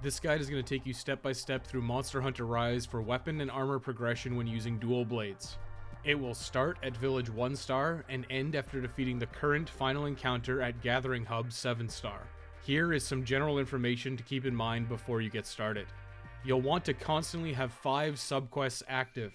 This guide is going to take you step by step through Monster Hunter Rise for weapon and armor progression when using dual blades. It will start at Village 1 star and end after defeating the current final encounter at Gathering Hub 7 star. Here is some general information to keep in mind before you get started. You'll want to constantly have 5 subquests active.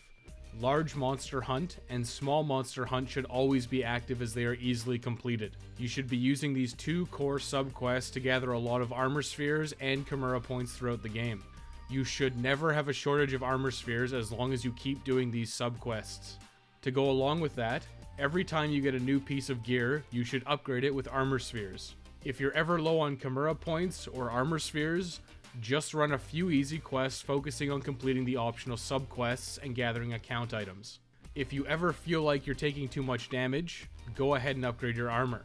Large Monster Hunt and Small Monster Hunt should always be active as they are easily completed. You should be using these 2 core subquests to gather a lot of armor spheres and Chimera points throughout the game. You should never have a shortage of armor spheres as long as you keep doing these subquests. To go along with that, every time you get a new piece of gear, you should upgrade it with armor spheres. If you're ever low on Chimera points or armor spheres, just run a few easy quests focusing on completing the optional subquests and gathering account items. If you ever feel like you're taking too much damage, go ahead and upgrade your armor.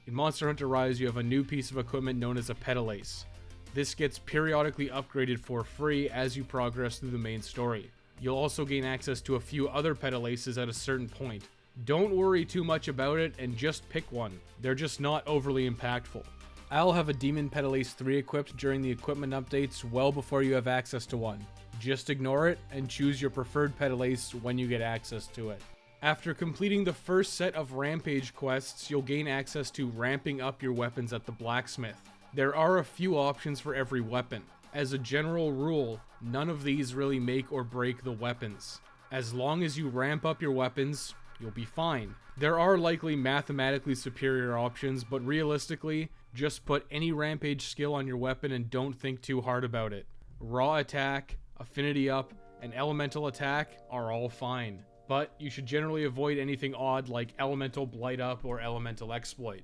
In Monster Hunter Rise, you have a new piece of equipment known as a Petalace. This gets periodically upgraded for free as you progress through the main story. You'll also gain access to a few other Petalaces at a certain point. Don't worry too much about it and just pick one. They're just not overly impactful. I'll have a Demon Petalace 3 equipped during the equipment updates well before you have access to one. Just ignore it and choose your preferred Petalace when you get access to it. After completing the first set of Rampage quests, you'll gain access to ramping up your weapons at the blacksmith. There are a few options for every weapon. As a general rule, none of these really make or break the weapons. As long as you ramp up your weapons, you'll be fine. There are likely mathematically superior options, but realistically, just put any Rampage skill on your weapon and don't think too hard about it. Raw attack, affinity up, and elemental attack are all fine, but you should generally avoid anything odd like elemental blight up or elemental exploit.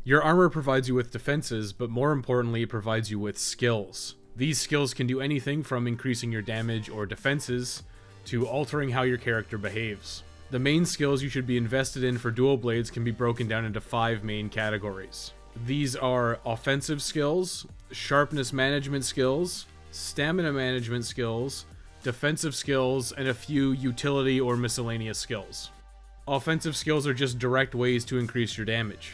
Your armor provides you with defenses, but more importantly, it provides you with skills. These skills can do anything from increasing your damage or defenses to altering how your character behaves. The main skills you should be invested in for dual blades can be broken down into 5 main categories. These are offensive skills, sharpness management skills, stamina management skills, defensive skills, and a few utility or miscellaneous skills. Offensive skills are just direct ways to increase your damage.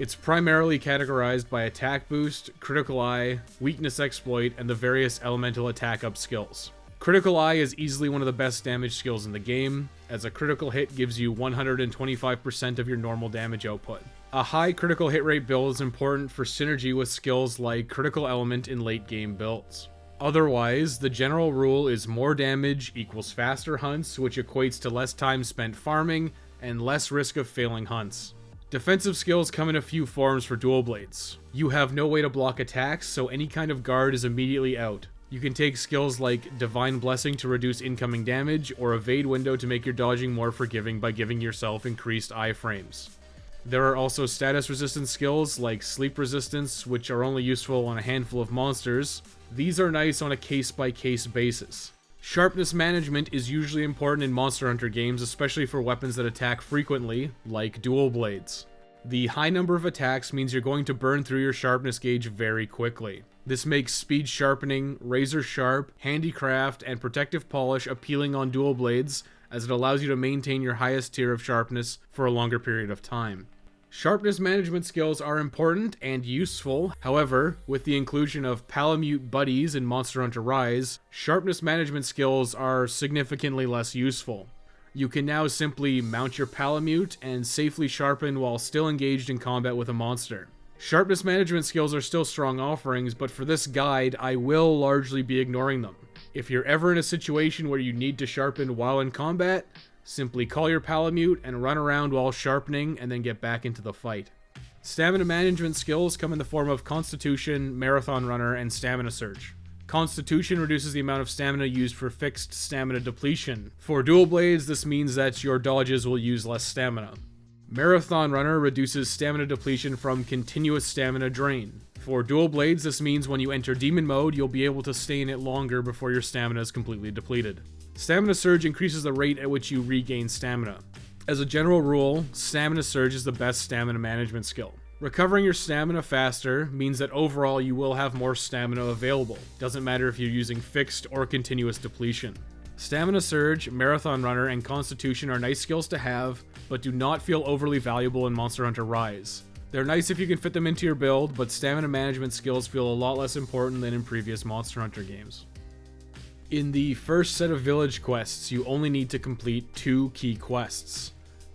It's primarily categorized by attack boost, critical eye, weakness exploit, and the various elemental attack up skills. Critical eye is easily one of the best damage skills in the game, as a critical hit gives you 125% of your normal damage output. A high critical hit rate build is important for synergy with skills like critical element in late game builds. Otherwise, the general rule is more damage equals faster hunts, which equates to less time spent farming and less risk of failing hunts. Defensive skills come in a few forms for dual blades. You have no way to block attacks, so any kind of guard is immediately out. You can take skills like Divine Blessing to reduce incoming damage, or Evade Window to make your dodging more forgiving by giving yourself increased iframes. There are also status resistance skills like Sleep Resistance, which are only useful on a handful of monsters. These are nice on a case-by-case basis. Sharpness management is usually important in Monster Hunter games, especially for weapons that attack frequently, like dual blades. The high number of attacks means you're going to burn through your sharpness gauge very quickly. This makes speed sharpening, razor sharp, handicraft, and protective polish appealing on dual blades, as it allows you to maintain your highest tier of sharpness for a longer period of time. Sharpness management skills are important and useful, however, with the inclusion of Palamute buddies in Monster Hunter Rise, sharpness management skills are significantly less useful. You can now simply mount your Palamute and safely sharpen while still engaged in combat with a monster. Sharpness management skills are still strong offerings, but for this guide, I will largely be ignoring them. If you're ever in a situation where you need to sharpen while in combat, simply call your Palamute and run around while sharpening and then get back into the fight. Stamina management skills come in the form of Constitution, Marathon Runner, and Stamina Surge. Constitution reduces the amount of stamina used for fixed stamina depletion. For dual blades, this means that your dodges will use less stamina. Marathon Runner reduces stamina depletion from continuous stamina drain. For dual blades, this means when you enter demon mode, you'll be able to stay in it longer before your stamina is completely depleted. Stamina Surge increases the rate at which you regain stamina. As a general rule, Stamina Surge is the best stamina management skill. Recovering your stamina faster means that overall you will have more stamina available. Doesn't matter if you're using fixed or continuous depletion. Stamina Surge, Marathon Runner, and Constitution are nice skills to have, but do not feel overly valuable in Monster Hunter Rise. They're nice if you can fit them into your build, but stamina management skills feel a lot less important than in previous Monster Hunter games. In the first set of village quests, you only need to complete 2 key quests.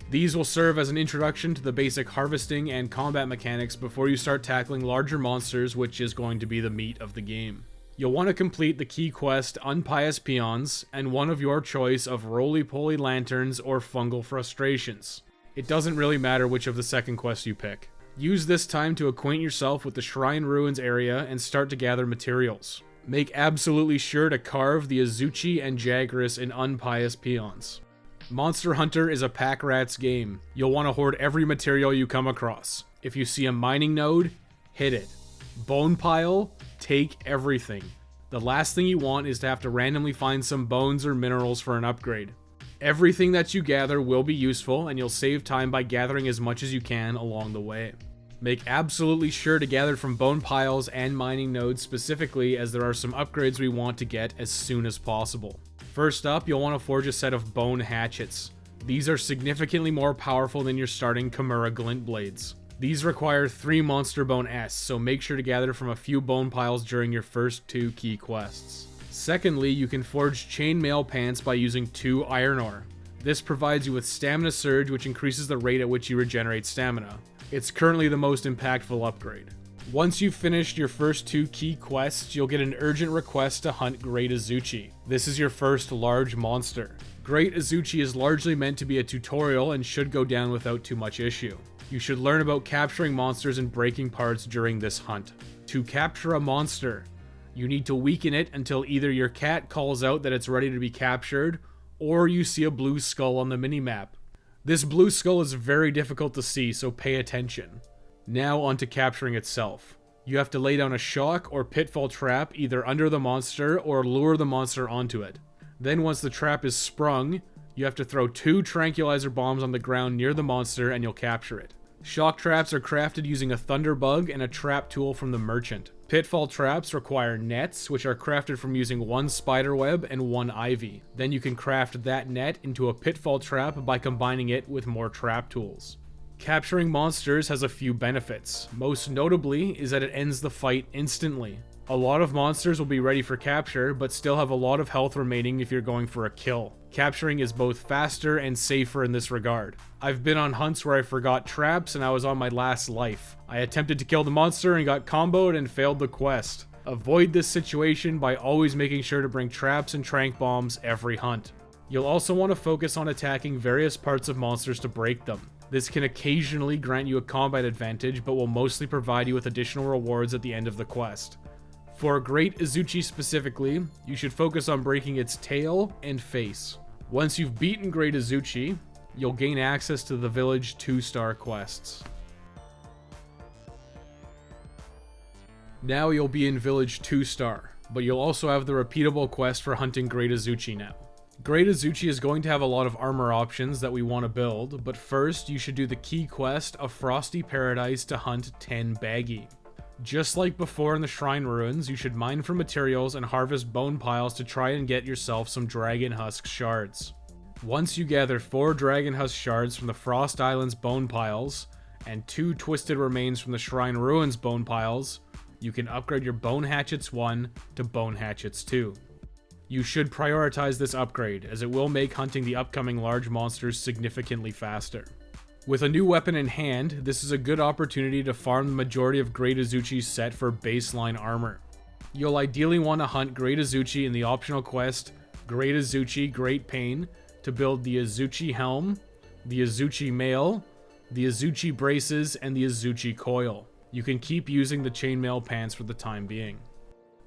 These will serve as an introduction to the basic harvesting and combat mechanics before you start tackling larger monsters, which is going to be the meat of the game. You'll want to complete the key quest Unpious Peons and one of your choice of Roly-Poly Lanterns or Fungal Frustrations. It doesn't really matter which of the second quest you pick. Use this time to acquaint yourself with the Shrine Ruins area and start to gather materials. Make absolutely sure to carve the Azuchi and Jagras in Unpious Peons. Monster Hunter is a pack rats game. You'll want to hoard every material you come across. If you see a mining node, hit it. Bone pile, take everything. The last thing you want is to have to randomly find some bones or minerals for an upgrade. Everything that you gather will be useful, and you'll save time by gathering as much as you can along the way. Make absolutely sure to gather from bone piles and mining nodes specifically, as there are some upgrades we want to get as soon as possible. First up, you'll want to forge a set of bone hatchets. These are significantly more powerful than your starting Chimera Glint blades. These require 3 Monster Bone S, so make sure to gather from a few bone piles during your first 2 key quests. Secondly, you can forge chainmail pants by using 2 iron ore. This provides you with Stamina Surge, which increases the rate at which you regenerate stamina. It's currently the most impactful upgrade. Once you've finished your first 2 key quests, you'll get an urgent request to hunt Great Azuchi. This is your first large monster. Great Azuchi is largely meant to be a tutorial and should go down without too much issue. You should learn about capturing monsters and breaking parts during this hunt. To capture a monster, you need to weaken it until either your cat calls out that it's ready to be captured, or you see a blue skull on the minimap. This blue skull is very difficult to see, so pay attention. Now onto capturing itself. You have to lay down a shock or pitfall trap either under the monster or lure the monster onto it. Then once the trap is sprung, you have to throw 2 tranquilizer bombs on the ground near the monster and you'll capture it. Shock traps are crafted using a thunderbug and a trap tool from the merchant. Pitfall traps require nets, which are crafted from using 1 spider web and 1 ivy. Then you can craft that net into a pitfall trap by combining it with more trap tools. Capturing monsters has a few benefits. Most notably is that it ends the fight instantly. A lot of monsters will be ready for capture, but still have a lot of health remaining if you're going for a kill. Capturing is both faster and safer in this regard. I've been on hunts where I forgot traps and I was on my last life. I attempted to kill the monster and got comboed and failed the quest. Avoid this situation by always making sure to bring traps and tranq bombs every hunt. You'll also want to focus on attacking various parts of monsters to break them. This can occasionally grant you a combat advantage, but will mostly provide you with additional rewards at the end of the quest. For Great Azuchi specifically, you should focus on breaking its tail and face. Once you've beaten Great Azuchi, you'll gain access to the village 2-star quests. Now you'll be in village 2-star, but you'll also have the repeatable quest for hunting Great Azuchi now. Great Azuchi is going to have a lot of armor options that we want to build, but first you should do the key quest of Frosty Paradise to hunt 10 Baggy. Just like before in the Shrine Ruins, you should mine for materials and harvest bone piles to try and get yourself some Dragon Husk shards. Once you gather 4 Dragon Husk shards from the Frost Islands bone piles, and 2 Twisted Remains from the Shrine Ruins bone piles, you can upgrade your Bone Hatchets 1 to Bone Hatchets 2. You should prioritize this upgrade, as it will make hunting the upcoming large monsters significantly faster. With a new weapon in hand, this is a good opportunity to farm the majority of Great Azuchi's set for baseline armor. You'll ideally want to hunt Great Azuchi in the optional quest Great Azuchi Great Pain to build the Azuchi Helm, the Azuchi Mail, the Azuchi Braces, and the Azuchi Coil. You can keep using the chainmail pants for the time being.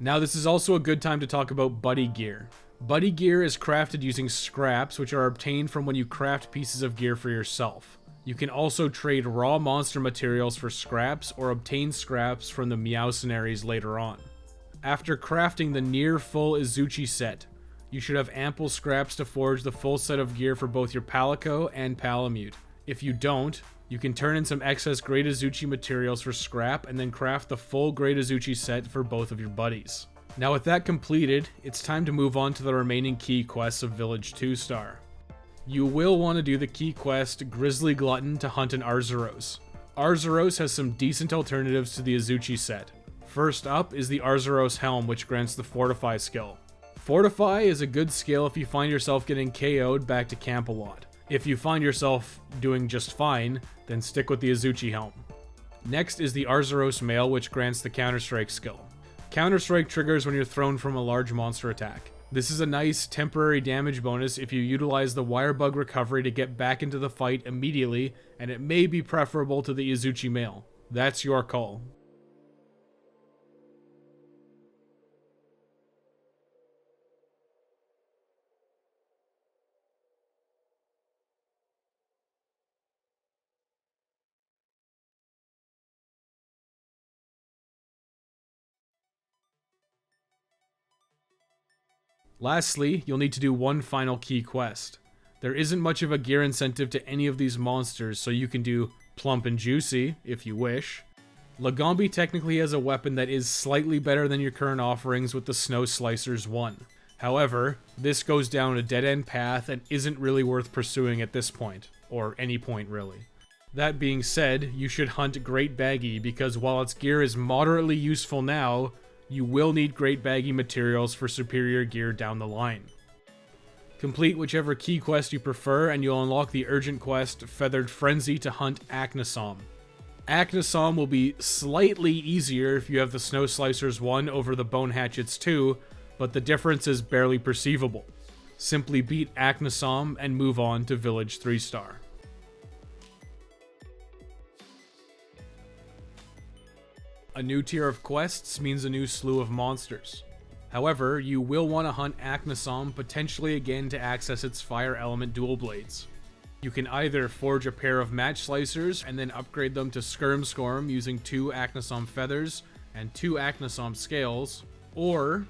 Now this is also a good time to talk about Buddy Gear. Buddy Gear is crafted using scraps, which are obtained from when you craft pieces of gear for yourself. You can also trade raw monster materials for scraps or obtain scraps from the Meowcenaries later on. After crafting the near full Azuchi set, you should have ample scraps to forge the full set of gear for both your Palico and Palamute. If you don't, you can turn in some excess Great Azuchi materials for scrap and then craft the full Great Azuchi set for both of your buddies. Now with that completed, it's time to move on to the remaining key quests of Village 2-star. You will want to do the key quest Grizzly Glutton to hunt an Arzuros. Arzuros has some decent alternatives to the Azuchi set. First up is the Arzuros Helm, which grants the Fortify skill. Fortify is a good skill if you find yourself getting KO'd back to camp a lot. If you find yourself doing just fine, then stick with the Azuchi Helm. Next is the Arzuros Mail, which grants the Counter-Strike skill. Counter-Strike triggers when you're thrown from a large monster attack. This is a nice temporary damage bonus if you utilize the Wire Bug recovery to get back into the fight immediately, and it may be preferable to the Azuchi Mail. That's your call. Lastly, you'll need to do one final key quest. There isn't much of a gear incentive to any of these monsters, so you can do Plump and Juicy, if you wish. Lagombi technically has a weapon that is slightly better than your current offerings with the Snow Slicers 1. However, this goes down a dead-end path and isn't really worth pursuing at this point, or any point really. That being said, you should hunt Great Baggy because while its gear is moderately useful now, you will need Great Baggy materials for superior gear down the line. Complete whichever key quest you prefer and you'll unlock the urgent quest Feathered Frenzy to hunt Acnasom. Acnasom will be slightly easier if you have the Snow Slicers 1 over the Bone Hatchets 2, but the difference is barely perceivable. Simply beat Acnasom and move on to Village 3-star. A new tier of quests means a new slew of monsters. However, you will want to hunt Acnasom potentially again to access its fire element dual blades. You can either forge a pair of Match Slicers and then upgrade them to Skirmscorm using 2 Acnasom feathers and 2 Acnasom scales, or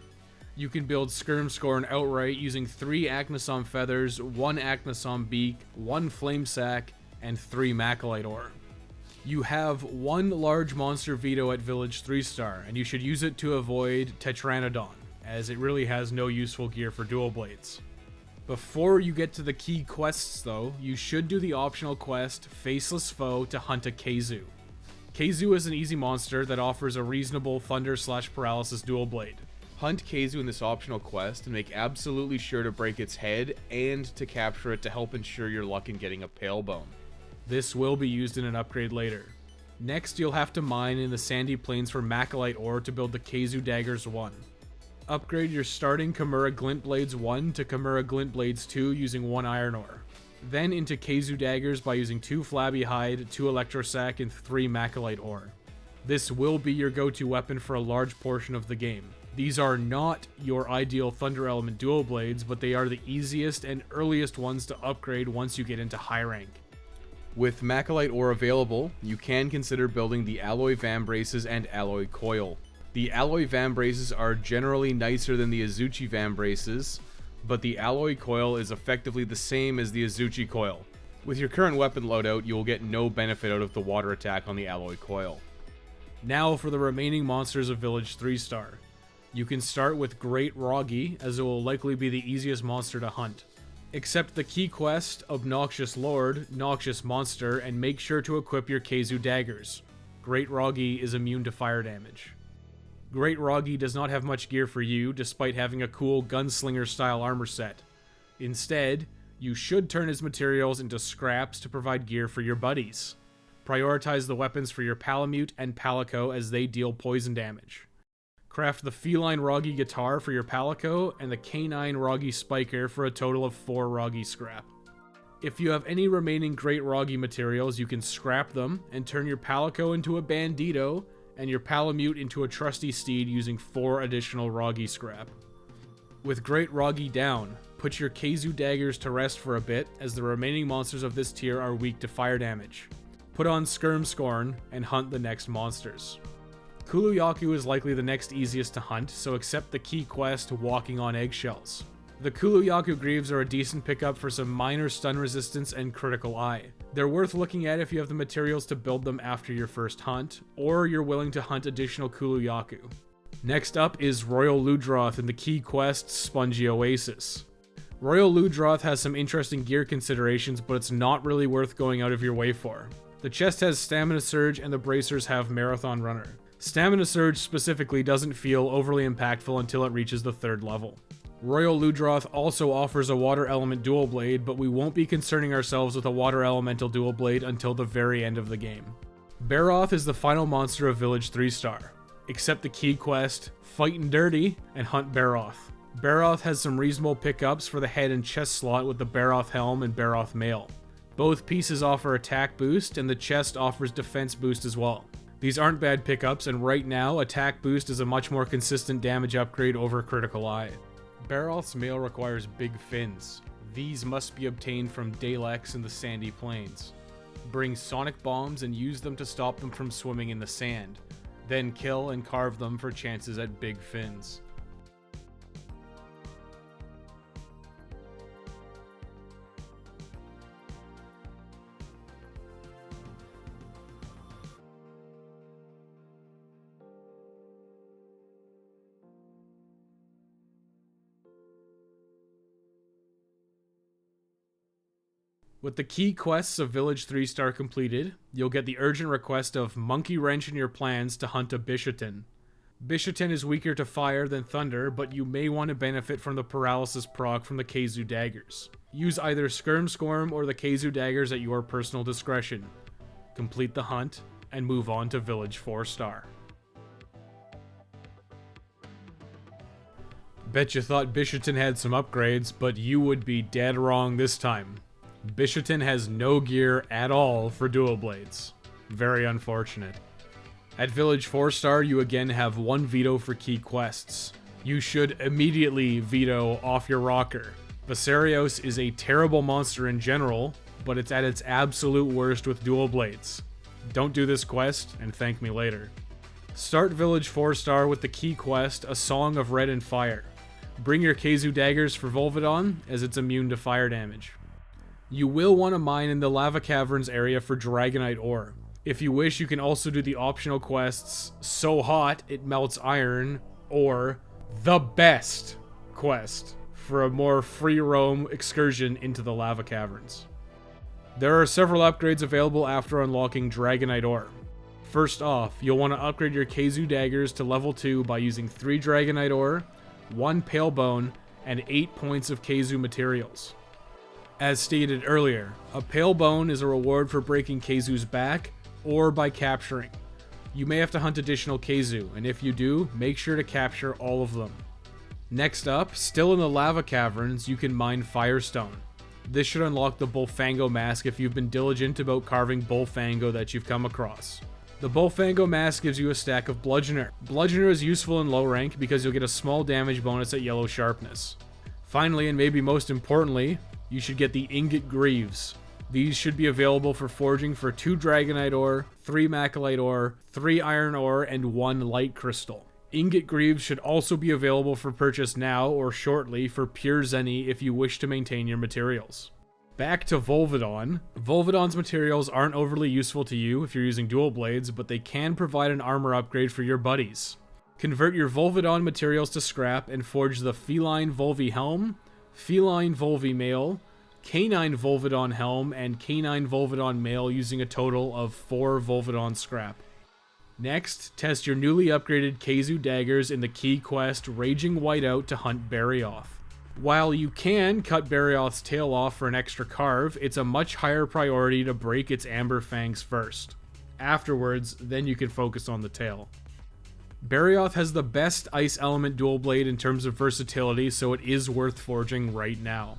you can build Skirmscorn outright using 3 Acnasom feathers, 1 Acnasom beak, 1 flame sack, and 3 Macalite ore. You have 1 large monster veto at Village 3-star, and you should use it to avoid Tetranodon, as it really has no useful gear for dual blades. Before you get to the key quests though, you should do the optional quest Faceless Foe to hunt a Keizu. Keizu is an easy monster that offers a reasonable Thunder/Paralysis dual blade. Hunt Keizu in this optional quest and make absolutely sure to break its head and to capture it to help ensure your luck in getting a Pale Bone. This will be used in an upgrade later. Next, you'll have to mine in the Sandy Plains for Macalite ore to build the Keizu Daggers 1. Upgrade your starting Kimura Glint Blades 1 to Kimura Glint Blades 2 using 1 iron ore. Then into Keizu Daggers by using 2 Flabby Hide, 2 Electrosac, and 3 Macalite ore. This will be your go-to weapon for a large portion of the game. These are not your ideal Thunder Element dual blades, but they are the easiest and earliest ones to upgrade once you get into high rank. With Macalite ore available, you can consider building the Alloy Vambraces and Alloy Coil. The Alloy Vambraces are generally nicer than the Azuchi Vambraces, but the Alloy Coil is effectively the same as the Azuchi Coil. With your current weapon loadout, you will get no benefit out of the water attack on the Alloy Coil. Now for the remaining monsters of Village 3-star. You can start with Great Roggy, as it will likely be the easiest monster to hunt. Accept the key quest, Obnoxious Lord, Noxious Monster, and make sure to equip your Keizu Daggers. Great Roggy is immune to fire damage. Great Roggy does not have much gear for you, despite having a cool gunslinger-style armor set. Instead, you should turn his materials into scraps to provide gear for your buddies. Prioritize the weapons for your Palamute and Palico as they deal poison damage. Craft the Feline Roggy Guitar for your Palico, and the Canine Roggy Spiker for a total of 4 Roggy scrap. If you have any remaining Great Roggy materials, you can scrap them and turn your Palico into a Bandito, and your Palamute into a Trusty Steed using 4 additional Roggy scrap. With Great Roggy down, put your Keizu Daggers to rest for a bit, as the remaining monsters of this tier are weak to fire damage. Put on Skirmscorn and hunt the next monsters. Kuluyaku is likely the next easiest to hunt, so accept the key quest Walking on Eggshells. The Kuluyaku Greaves are a decent pickup for some minor stun resistance and critical eye. They're worth looking at if you have the materials to build them after your first hunt, or you're willing to hunt additional Kuluyaku. Next up is Royal Ludroth in the key quest Spongy Oasis. Royal Ludroth has some interesting gear considerations, but it's not really worth going out of your way for. The chest has Stamina Surge and the bracers have Marathon Runner. Stamina Surge specifically doesn't feel overly impactful until it reaches the 3rd level. Royal Ludroth also offers a Water Element Dual Blade, but we won't be concerning ourselves with a Water Elemental Dual Blade until the very end of the game. Baroth is the final monster of Village 3-star. Accept the key quest, Fightin' Dirty, and hunt Baroth. Baroth has some reasonable pickups for the head and chest slot with the Baroth Helm and Baroth Mail. Both pieces offer attack boost, and the chest offers defense boost as well. These aren't bad pickups, and right now, attack boost is a much more consistent damage upgrade over Critical Eye. Baroth's mail requires big fins. These must be obtained from Dalex in the Sandy Plains. Bring sonic bombs and use them to stop them from swimming in the sand. Then kill and carve them for chances at big fins. With the key quests of Village 3-star completed, you'll get the urgent request of Monkey Wrench in your plans to hunt a Bishatin. Bishatin is weaker to fire than thunder, but you may want to benefit from the paralysis proc from the Keizu daggers. Use either Skirm Squirm or the Keizu daggers at your personal discretion. Complete the hunt, and move on to Village 4-star. Bet you thought Bishatin had some upgrades, but you would be dead wrong this time. Bishatin has no gear at all for dual blades. Very unfortunate. At Village 4-star, you again have one veto for key quests. You should immediately veto off your rocker. Viserios is a terrible monster in general, but it's at its absolute worst with dual blades. Don't do this quest, and thank me later. Start Village 4-star with the key quest, A Song of Red and Fire. Bring your Keizu daggers for Volvidon, as it's immune to fire damage. You will want to mine in the Lava Caverns area for Dragonite ore. If you wish, you can also do the optional quests So Hot It Melts Iron, or The Best quest for a more free roam excursion into the Lava Caverns. There are several upgrades available after unlocking Dragonite ore. First off, you'll want to upgrade your Keizu daggers to level 2 by using 3 Dragonite ore, 1 Pale Bone, and 8 points of Keizu materials. As stated earlier, a Pale Bone is a reward for breaking Keizu's back, or by capturing. You may have to hunt additional Keizu, and if you do, make sure to capture all of them. Next up, still in the Lava Caverns, you can mine Firestone. This should unlock the Bullfango mask if you've been diligent about carving Bullfango that you've come across. The Bullfango mask gives you a stack of Bludgeoner. Bludgeoner is useful in low rank because you'll get a small damage bonus at yellow sharpness. Finally, and maybe most importantly, you should get the Ingot Greaves. These should be available for forging for 2 Dragonite ore, 3 Macalite ore, 3 Iron ore, and 1 Light Crystal. Ingot Greaves should also be available for purchase now or shortly for pure Zenny if you wish to maintain your materials. Back to Volvidon. Volvidon's materials aren't overly useful to you if you're using dual blades, but they can provide an armor upgrade for your buddies. Convert your Volvidon materials to scrap and forge the Feline Volvi Helm, Feline Volvi Mail, Canine Volvidon Helm, and Canine Volvidon Mail using a total of 4 Volvidon scrap. Next, test your newly upgraded Keizu daggers in the key quest Raging Whiteout to hunt Barioth. While you can cut Barioth's tail off for an extra carve, it's a much higher priority to break its amber fangs first. Afterwards, then you can focus on the tail. Barioth has the best Ice Element dual blade in terms of versatility, so it is worth forging right now.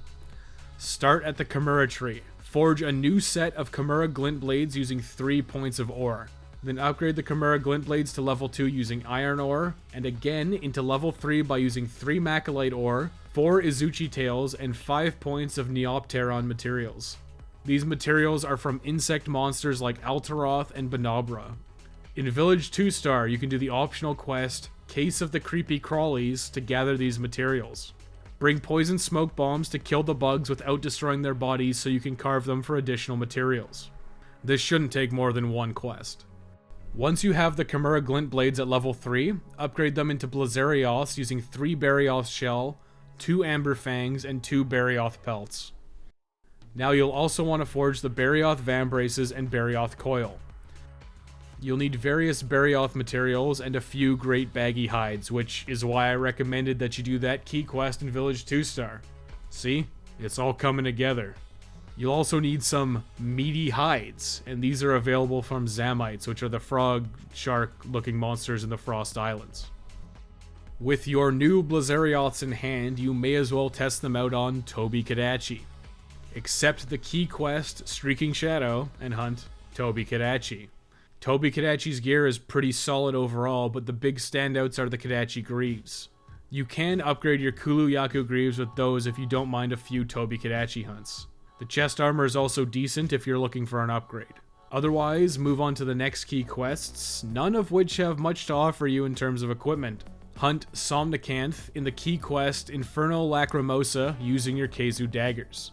Start at the Chimera tree. Forge a new set of Chimera Glint blades using 3 points of ore. Then upgrade the Chimera Glint blades to level 2 using Iron ore, and again into level 3 by using 3 Macalite ore, 4 Izuchi tails, and 5 points of Neopteron materials. These materials are from insect monsters like Altaroth and Banabra. In Village 2-star, you can do the optional quest, Case of the Creepy Crawlies, to gather these materials. Bring poison smoke bombs to kill the bugs without destroying their bodies so you can carve them for additional materials. This shouldn't take more than one quest. Once you have the Chimera Glint blades at level 3, upgrade them into Blazarioths using 3 Barioth shell, 2 Amber fangs, and 2 Barioth pelts. Now you'll also want to forge the Barioth Vambraces and Barioth Coil. You'll need various Barioth materials and a few great baggy hides, which is why I recommended that you do that key quest in Village 2-star. See? It's all coming together. You'll also need some meaty hides, and these are available from Zamites, which are the frog, shark-looking monsters in the Frost Islands. With your new Blazarioths in hand, you may as well test them out on Tobi-Kadachi. Accept the key quest, Streaking Shadow, and hunt Tobi-Kadachi. Tobi-Kadachi's gear is pretty solid overall, but the big standouts are the Kadachi Greaves. You can upgrade your Kulu-Yaku Greaves with those if you don't mind a few Tobi-Kadachi hunts. The chest armor is also decent if you're looking for an upgrade. Otherwise, move on to the next key quests, none of which have much to offer you in terms of equipment. Hunt Somnicanth in the key quest Inferno Lacrimosa using your Keizu daggers.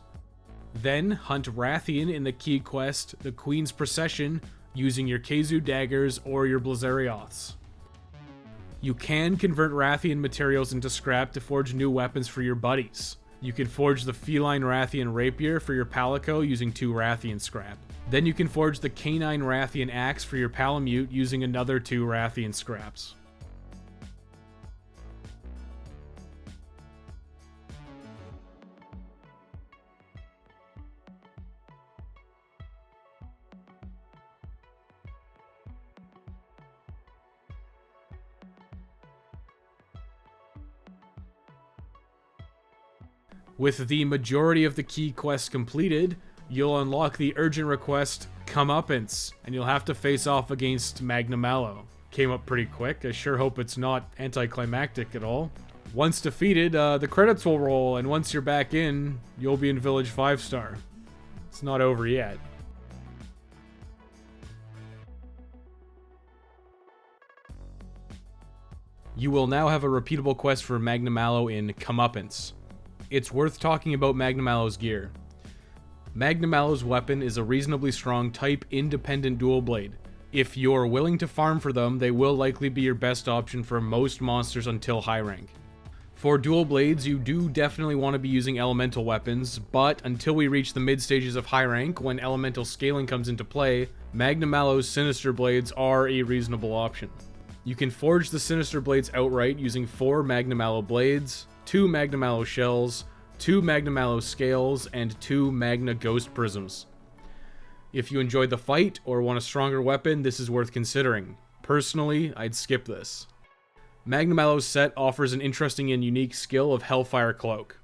Then hunt Rathian in the key quest The Queen's Procession using your Keizu daggers or your Blazarioths. You can convert Rathian materials into scrap to forge new weapons for your buddies. You can forge the Feline Rathian Rapier for your Palico using 2 Rathian scrap. Then you can forge the Canine Rathian Axe for your Palamute using another 2 Rathian scraps. With the majority of the key quests completed, you'll unlock the urgent request Comeuppance, and you'll have to face off against Magnamallow. Came up pretty quick. I sure hope it's not anticlimactic at all. Once defeated, the credits will roll, and once you're back in, you'll be in Village 5-star. It's not over yet. You will now have a repeatable quest for Magnamallow in Comeuppance. It's worth talking about Magnamallow's gear. Magnamallow's weapon is a reasonably strong type-independent dual blade. If you're willing to farm for them, they will likely be your best option for most monsters until high rank. For dual blades, you do definitely want to be using elemental weapons, but until we reach the mid stages of high rank, when elemental scaling comes into play, Magnamallow's Sinister Blades are a reasonable option. You can forge the Sinister Blades outright using 4 Magnamallow blades, 2 Magnamallow shells, 2 Magnamallow scales, and 2 Magna Ghost prisms. If you enjoyed the fight or want a stronger weapon, this is worth considering. Personally, I'd skip this. Magnamallow's set offers an interesting and unique skill of Hellfire Cloak.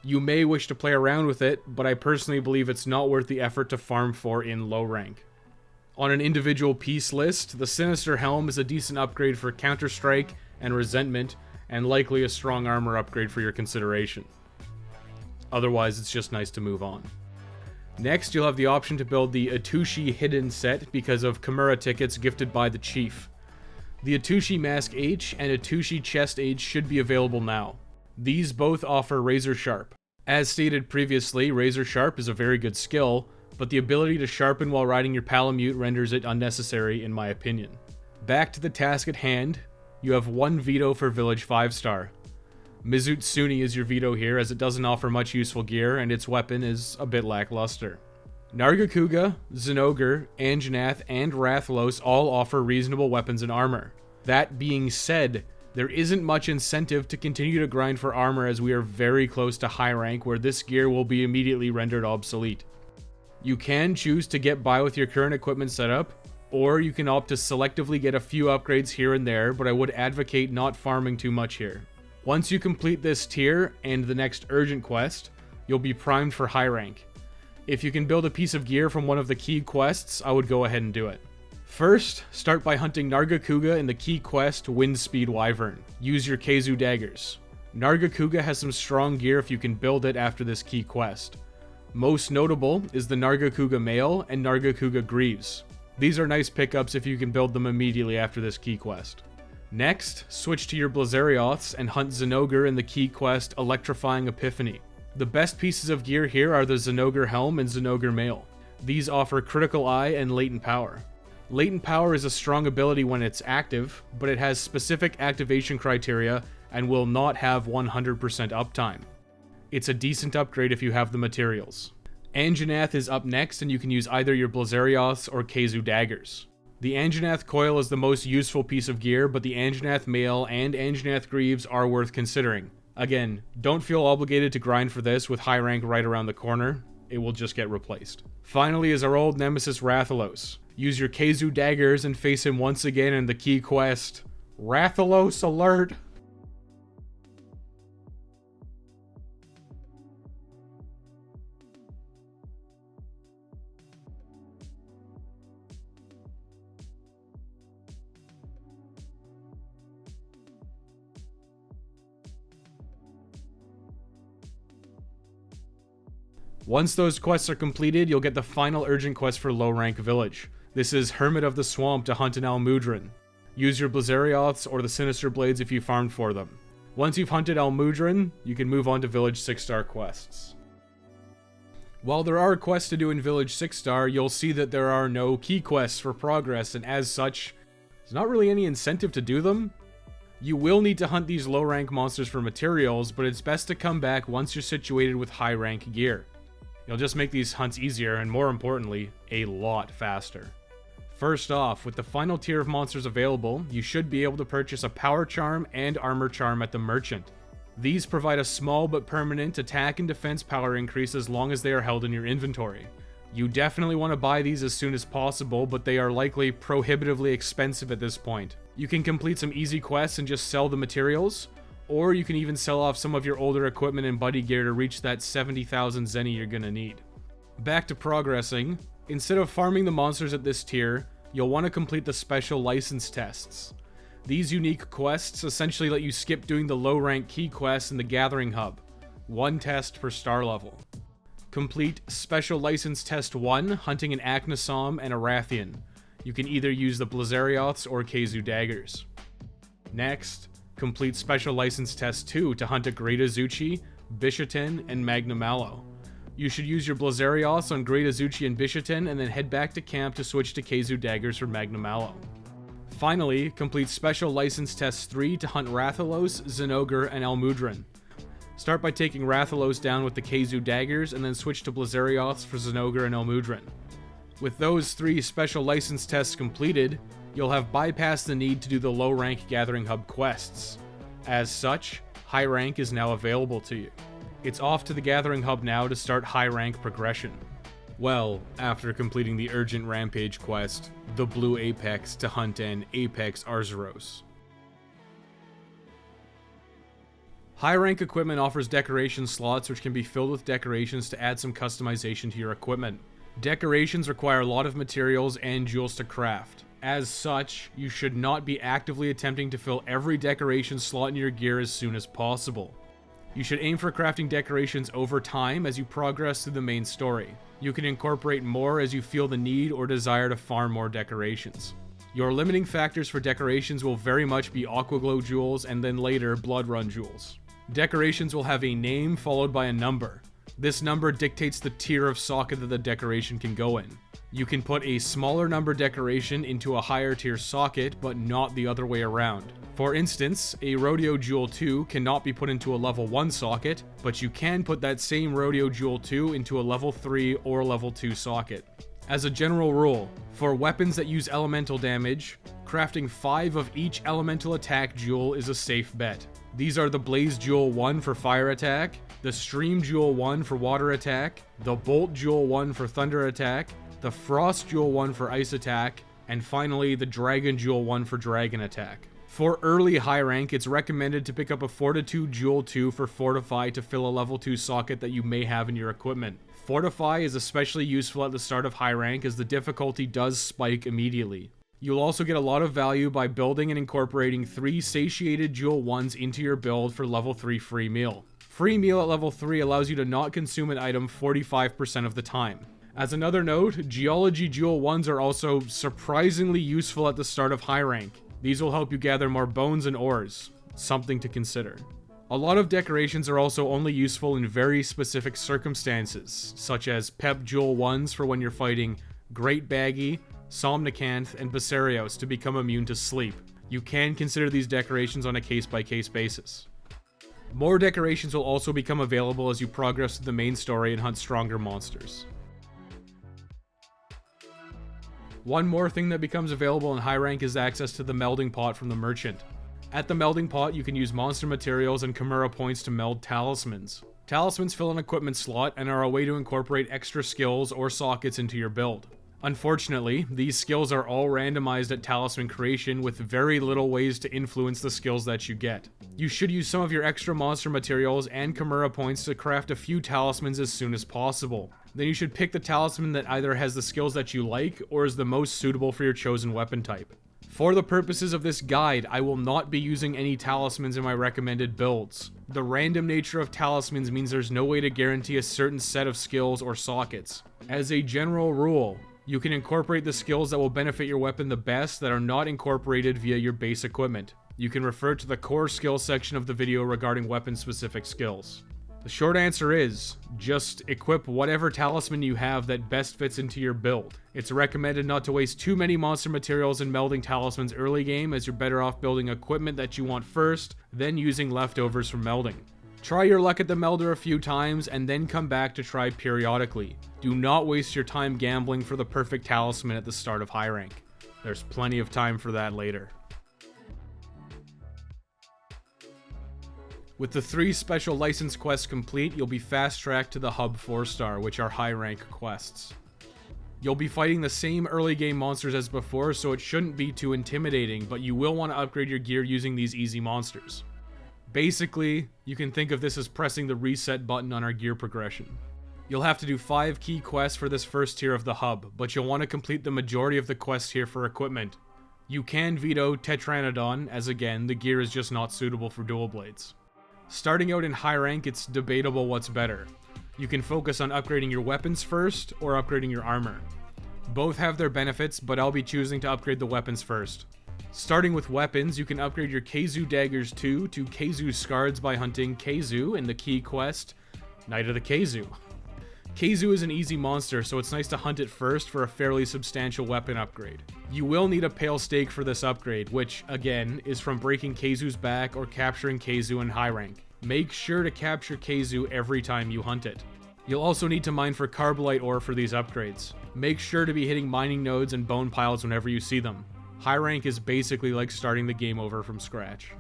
You may wish to play around with it, but I personally believe it's not worth the effort to farm for in low rank. On an individual piece list, the Sinister Helm is a decent upgrade for Counter-Strike and Resentment, and likely a strong armor upgrade for your consideration. Otherwise, it's just nice to move on. Next, you'll have the option to build the Atushi Hidden set because of Kimura tickets gifted by the Chief. The Atushi Mask H and Atushi Chest H should be available now. These both offer Razor Sharp. As stated previously, Razor Sharp is a very good skill, but the ability to sharpen while riding your Palamute renders it unnecessary in my opinion. Back to the task at hand. You have 1 veto for Village 5-star. Mizutsuni is your veto here, as it doesn't offer much useful gear, and its weapon is a bit lackluster. Nargacuga, Zinogre, Anjanath, and Rathlos all offer reasonable weapons and armor. That being said, there isn't much incentive to continue to grind for armor as we are very close to high rank where this gear will be immediately rendered obsolete. You can choose to get by with your current equipment setup, or you can opt to selectively get a few upgrades here and there, but I would advocate not farming too much here. Once you complete this tier and the next urgent quest, you'll be primed for high rank. If you can build a piece of gear from one of the key quests, I would go ahead and do it. First, start by hunting Nargacuga in the key quest Windspeed Wyvern. Use your Keizu daggers. Nargacuga has some strong gear if you can build it after this key quest. Most notable is the Nargacuga Mail and Nargacuga Greaves. These are nice pickups if you can build them immediately after this key quest. Next, switch to your Blazarioths and hunt Zinogre in the key quest Electrifying Epiphany. The best pieces of gear here are the Zinogre Helm and Zinogre Mail. These offer Critical Eye and Latent Power. Latent Power is a strong ability when it's active, but it has specific activation criteria and will not have 100% uptime. It's a decent upgrade if you have the materials. Anjanath is up next, and you can use either your Blazarioths or Keizu daggers. The Anjanath coil is the most useful piece of gear, but the Anjanath mail and Anjanath greaves are worth considering. Again, don't feel obligated to grind for this with high rank right around the corner. It will just get replaced. Finally is our old nemesis Rathalos. Use your Keizu daggers and face him once again in the key quest. Rathalos alert! Once those quests are completed, you'll get the final urgent quest for low rank village. This is Hermit of the Swamp to hunt an Almudron. Use your Blazarioths or the Sinister Blades if you farmed for them. Once you've hunted Almudron, you can move on to Village 6-star quests. While there are quests to do in Village 6-star, you'll see that there are no key quests for progress, and as such, there's not really any incentive to do them. You will need to hunt these low rank monsters for materials, but it's best to come back once you're situated with high rank gear. You'll just make these hunts easier and, more importantly, a lot faster. First off, with the final tier of monsters available, you should be able to purchase a Power Charm and Armor Charm at the Merchant. These provide a small but permanent attack and defense power increase as long as they are held in your inventory. You definitely want to buy these as soon as possible, but they are likely prohibitively expensive at this point. You can complete some easy quests and just sell the materials, or you can even sell off some of your older equipment and buddy gear to reach that 70,000 zenny you're gonna need. Back to progressing. Instead of farming the monsters at this tier, you'll want to complete the special license tests. These unique quests essentially let you skip doing the low rank key quests in the Gathering Hub. One test per star level. Complete Special License Test 1, hunting an Aknasom and a Rathian. You can either use the Blazarioths or Keizu daggers. Next, complete Special License Test 2 to hunt a Great Azuchi, Bishaten, and Magnamallow. You should use your Blazarioths on Great Azuchi and Bishaten and then head back to camp to switch to Keizu daggers for Magnamallow. Finally, complete Special License Test 3 to hunt Rathalos, Zinogre, and Almudron. Start by taking Rathalos down with the Keizu daggers and then switch to Blazarioths for Zinogre and Almudron. With those 3 special license tests completed, you'll have bypassed the need to do the low rank Gathering Hub quests. As such, high rank is now available to you. It's off to the Gathering Hub now to start high rank progression. Well, after completing the urgent Rampage quest, the Blue Apex to hunt an Apex Arzuros. High rank equipment offers decoration slots which can be filled with decorations to add some customization to your equipment. Decorations require a lot of materials and jewels to craft. As such, you should not be actively attempting to fill every decoration slot in your gear as soon as possible. You should aim for crafting decorations over time as you progress through the main story. You can incorporate more as you feel the need or desire to farm more decorations. Your limiting factors for decorations will very much be Aquaglow jewels and then later Blood Run jewels. Decorations will have a name followed by a number. This number dictates the tier of socket that the decoration can go in. You can put a smaller number decoration into a higher tier socket, but not the other way around. For instance, a Rodeo Jewel 2 cannot be put into a level 1 socket, but you can put that same Rodeo Jewel 2 into a level 3 or level 2 socket. As a general rule, for weapons that use elemental damage, crafting 5 of each elemental attack jewel is a safe bet. These are the Blaze Jewel 1 for fire attack, the Stream Jewel 1 for water attack, the Bolt Jewel 1 for thunder attack, the Frost Jewel 1 for ice attack, and finally the Dragon Jewel 1 for dragon attack. For early high rank, it's recommended to pick up a Fortitude Jewel 2 for Fortify to fill a level 2 socket that you may have in your equipment. Fortify is especially useful at the start of high rank as the difficulty does spike immediately. You'll also get a lot of value by building and incorporating 3 Satiated Jewel 1s into your build for level 3 free meal. Free meal at level 3 allows you to not consume an item 45% of the time. As another note, Geology Jewel 1s are also surprisingly useful at the start of high rank. These will help you gather more bones and ores. Something to consider. A lot of decorations are also only useful in very specific circumstances, such as Pep Jewel 1s for when you're fighting Great Baggy, Somnicanth, and Basarios to become immune to sleep. You can consider these decorations on a case-by-case basis. More decorations will also become available as you progress through the main story and hunt stronger monsters. One more thing that becomes available in high rank is access to the melding pot from the merchant. At the melding pot, you can use monster materials and Chimera points to meld talismans. Talismans fill an equipment slot and are a way to incorporate extra skills or sockets into your build. Unfortunately, these skills are all randomized at talisman creation with very little ways to influence the skills that you get. You should use some of your extra monster materials and Chimera points to craft a few talismans as soon as possible. Then you should pick the talisman that either has the skills that you like or is the most suitable for your chosen weapon type. For the purposes of this guide, I will not be using any talismans in my recommended builds. The random nature of talismans means there's no way to guarantee a certain set of skills or sockets. As a general rule, you can incorporate the skills that will benefit your weapon the best that are not incorporated via your base equipment. You can refer to the core skills section of the video regarding weapon-specific skills. The short answer is, just equip whatever talisman you have that best fits into your build. It's recommended not to waste too many monster materials in melding talismans early game, as you're better off building equipment that you want first, then using leftovers from melding. Try your luck at the melder a few times, and then come back to try periodically. Do not waste your time gambling for the perfect talisman at the start of high rank. There's plenty of time for that later. With the 3 special license quests complete, you'll be fast-tracked to the Hub 4-star, which are high-rank quests. You'll be fighting the same early game monsters as before, so it shouldn't be too intimidating, but you will want to upgrade your gear using these easy monsters. Basically, you can think of this as pressing the reset button on our gear progression. You'll have to do 5 key quests for this first tier of the hub, but you'll want to complete the majority of the quests here for equipment. You can veto Tetranodon, as again, the gear is just not suitable for dual blades. Starting out in high rank, it's debatable what's better. You can focus on upgrading your weapons first, or upgrading your armor. Both have their benefits, but I'll be choosing to upgrade the weapons first. Starting with weapons, you can upgrade your Keizu Daggers 2 to Keizu Scards by hunting Keizu in the key quest, Night of the Keizu. Keizu is an easy monster, so it's nice to hunt it first for a fairly substantial weapon upgrade. You will need a Pale Stake for this upgrade, which, again, is from breaking Keizu's back or capturing Keizu in high rank. Make sure to capture Keizu every time you hunt it. You'll also need to mine for Carbolite ore for these upgrades. Make sure to be hitting mining nodes and bone piles whenever you see them. High rank is basically like starting the game over from scratch.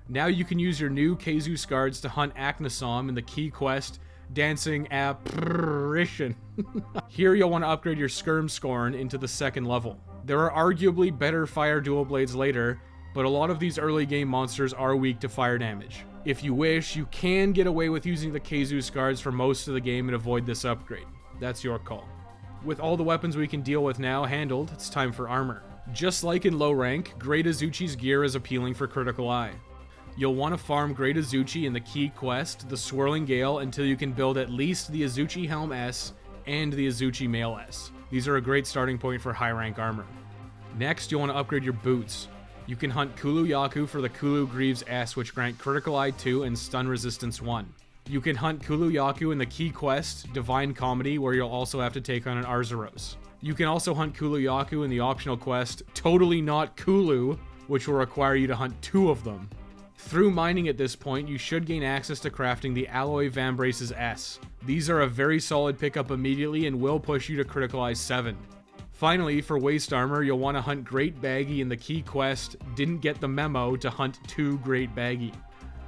Now you can use your new Keizu Scards to hunt Aknasom in the key quest, Dancing Apparition. Here you'll want to upgrade your Skirm Scorn into the 2nd level. There are arguably better fire dual blades later, but a lot of these early game monsters are weak to fire damage. If you wish, you can get away with using the Keizu Scards for most of the game and avoid this upgrade. That's your call. With all the weapons we can deal with now handled, it's time for armor. Just like in low rank, Great Azuchi's gear is appealing for Critical Eye. You'll want to farm Great Azuchi in the key quest, the Swirling Gale, until you can build at least the Azuchi Helm S and the Azuchi Mail S. These are a great starting point for high rank armor. Next, you'll want to upgrade your boots. You can hunt Kulu Yaku for the Kulu Greaves S, which grant Critical Eye 2 and Stun Resistance 1. You can hunt Kulu Yaku in the key quest, Divine Comedy, where you'll also have to take on an Arzuros. You can also hunt Kulu Yaku in the optional quest, Totally Not Kulu, which will require you to hunt 2 of them. Through mining at this point, you should gain access to crafting the Alloy Vambraces S. These are a very solid pickup immediately and will push you to Critical Eye 7. Finally, for waist armor, you'll want to hunt Great Baggy in the key quest, Didn't Get the Memo, to hunt 2 Great Baggy.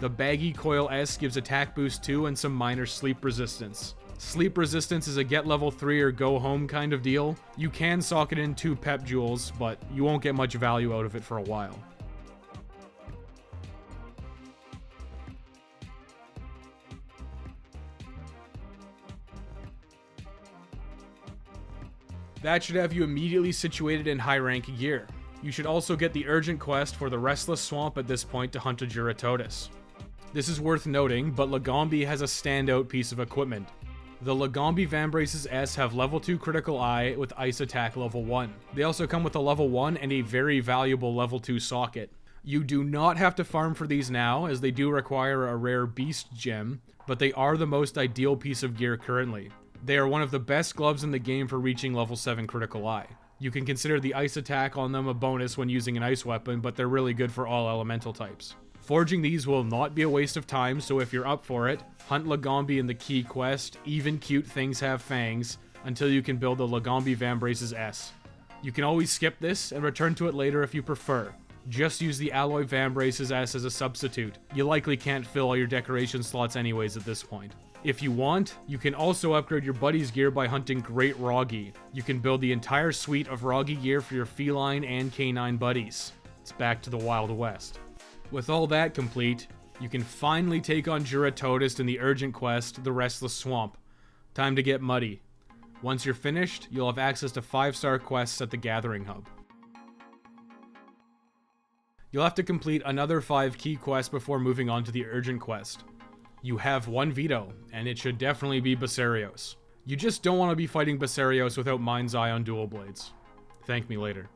The Baggy Coil S gives attack boost 2 and some minor sleep resistance. Sleep resistance is a get level 3 or go home kind of deal. You can socket in 2 pep jewels, but you won't get much value out of it for a while. That should have you immediately situated in high rank gear. You should also get the urgent quest for the Restless Swamp at this point to hunt a Juratotis. This is worth noting, but Lagombi has a standout piece of equipment. The Lagombi Vambraces S have level 2 Critical Eye with Ice Attack level 1. They also come with a level 1 and a very valuable level 2 socket. You do not have to farm for these now, as they do require a rare Beast Gem, but they are the most ideal piece of gear currently. They are one of the best gloves in the game for reaching level 7 Critical Eye. You can consider the Ice Attack on them a bonus when using an ice weapon, but they're really good for all elemental types. Forging these will not be a waste of time, so if you're up for it, hunt Lagombi in the key quest, even cute things have fangs, until you can build the Lagombi Vambraces S. You can always skip this and return to it later if you prefer. Just use the Alloy Vambraces S as a substitute. You likely can't fill all your decoration slots anyways at this point. If you want, you can also upgrade your buddy's gear by hunting Great Roggy. You can build the entire suite of Roggy gear for your feline and canine buddies. It's back to the Wild West. With all that complete, you can finally take on Juratotus in the urgent quest, The Restless Swamp. Time to get muddy. Once you're finished, you'll have access to 5-star quests at the Gathering Hub. You'll have to complete another 5 key quests before moving on to the urgent quest. You have one veto, and it should definitely be Basarios. You just don't want to be fighting Basarios without Mind's Eye on dual blades. Thank me later.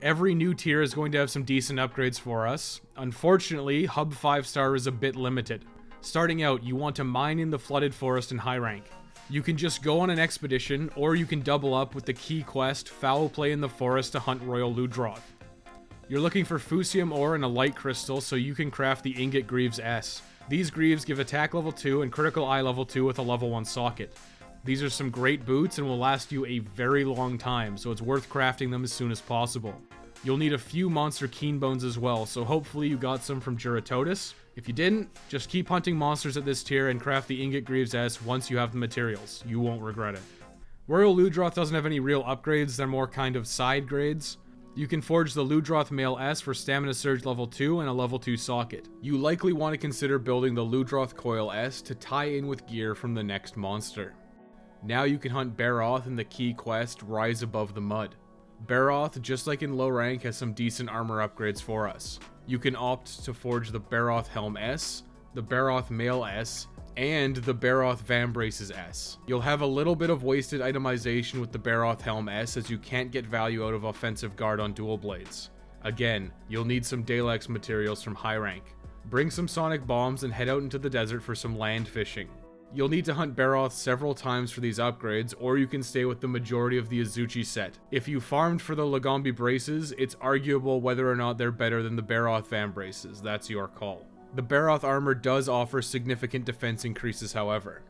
Every new tier is going to have some decent upgrades for us. Unfortunately, Hub 5-star is a bit limited. Starting out, you want to mine in the Flooded Forest in high rank. You can just go on an expedition, or you can double up with the key quest, Foul Play in the Forest to hunt Royal Ludroth. You're looking for Fusium ore and a light crystal so you can craft the Ingot Greaves S. These greaves give attack level 2 and critical eye level 2 with a level 1 socket. These are some great boots and will last you a very long time, so it's worth crafting them as soon as possible. You'll need a few monster keen bones as well, so hopefully you got some from Juratotus. If you didn't, just keep hunting monsters at this tier and craft the Ingot Greaves S once you have the materials. You won't regret it. Royal Ludroth doesn't have any real upgrades, they're more kind of side grades. You can forge the Ludroth Male S for Stamina Surge level 2 and a level 2 socket. You likely want to consider building the Ludroth Coil S to tie in with gear from the next monster. Now you can hunt Baroth in the key quest, Rise Above the Mud. Baroth, just like in low rank, has some decent armor upgrades for us. You can opt to forge the Baroth Helm S, the Baroth Mail S, and the Baroth Vambraces S. You'll have a little bit of wasted itemization with the Baroth Helm S as you can't get value out of Offensive Guard on dual blades. Again, you'll need some Dalex materials from high rank. Bring some Sonic Bombs and head out into the desert for some land fishing. You'll need to hunt Baroth several times for these upgrades, or you can stay with the majority of the Azuchi set. If you farmed for the Lagombi Braces, it's arguable whether or not they're better than the Baroth Vambraces. That's your call. The Baroth armor does offer significant defense increases, however.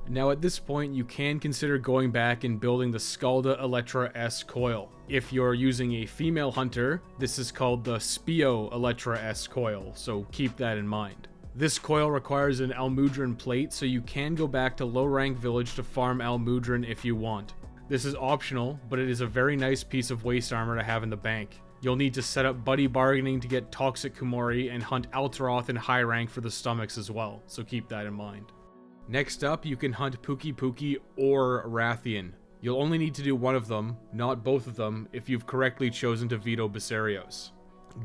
Now at this point, you can consider going back and building the Scalda Electra S coil. If you're using a female hunter, this is called the Spio Electra S coil, so keep that in mind. This coil requires an Almudron plate, so you can go back to low rank village to farm Almudron if you want. This is optional, but it is a very nice piece of waste armor to have in the bank. You'll need to set up buddy bargaining to get Toxic Kumori and hunt Alteroth in high rank for the stomachs as well, so keep that in mind. Next up, you can hunt Pookie Pookie or Rathian. You'll only need to do one of them, not both of them, if you've correctly chosen to veto Basarios.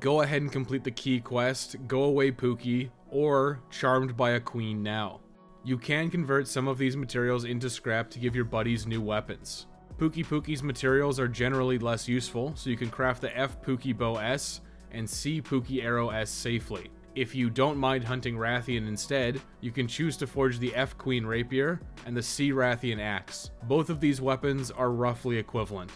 Go ahead and complete the key quest, Go Away Pookie, or Charmed by a Queen now. You can convert some of these materials into scrap to give your buddies new weapons. Pookie Pookie's materials are generally less useful, so you can craft the F Pookie Bow S and C Pookie Arrow S safely. If you don't mind hunting Rathian instead, you can choose to forge the F Queen Rapier and the C Rathian Axe. Both of these weapons are roughly equivalent.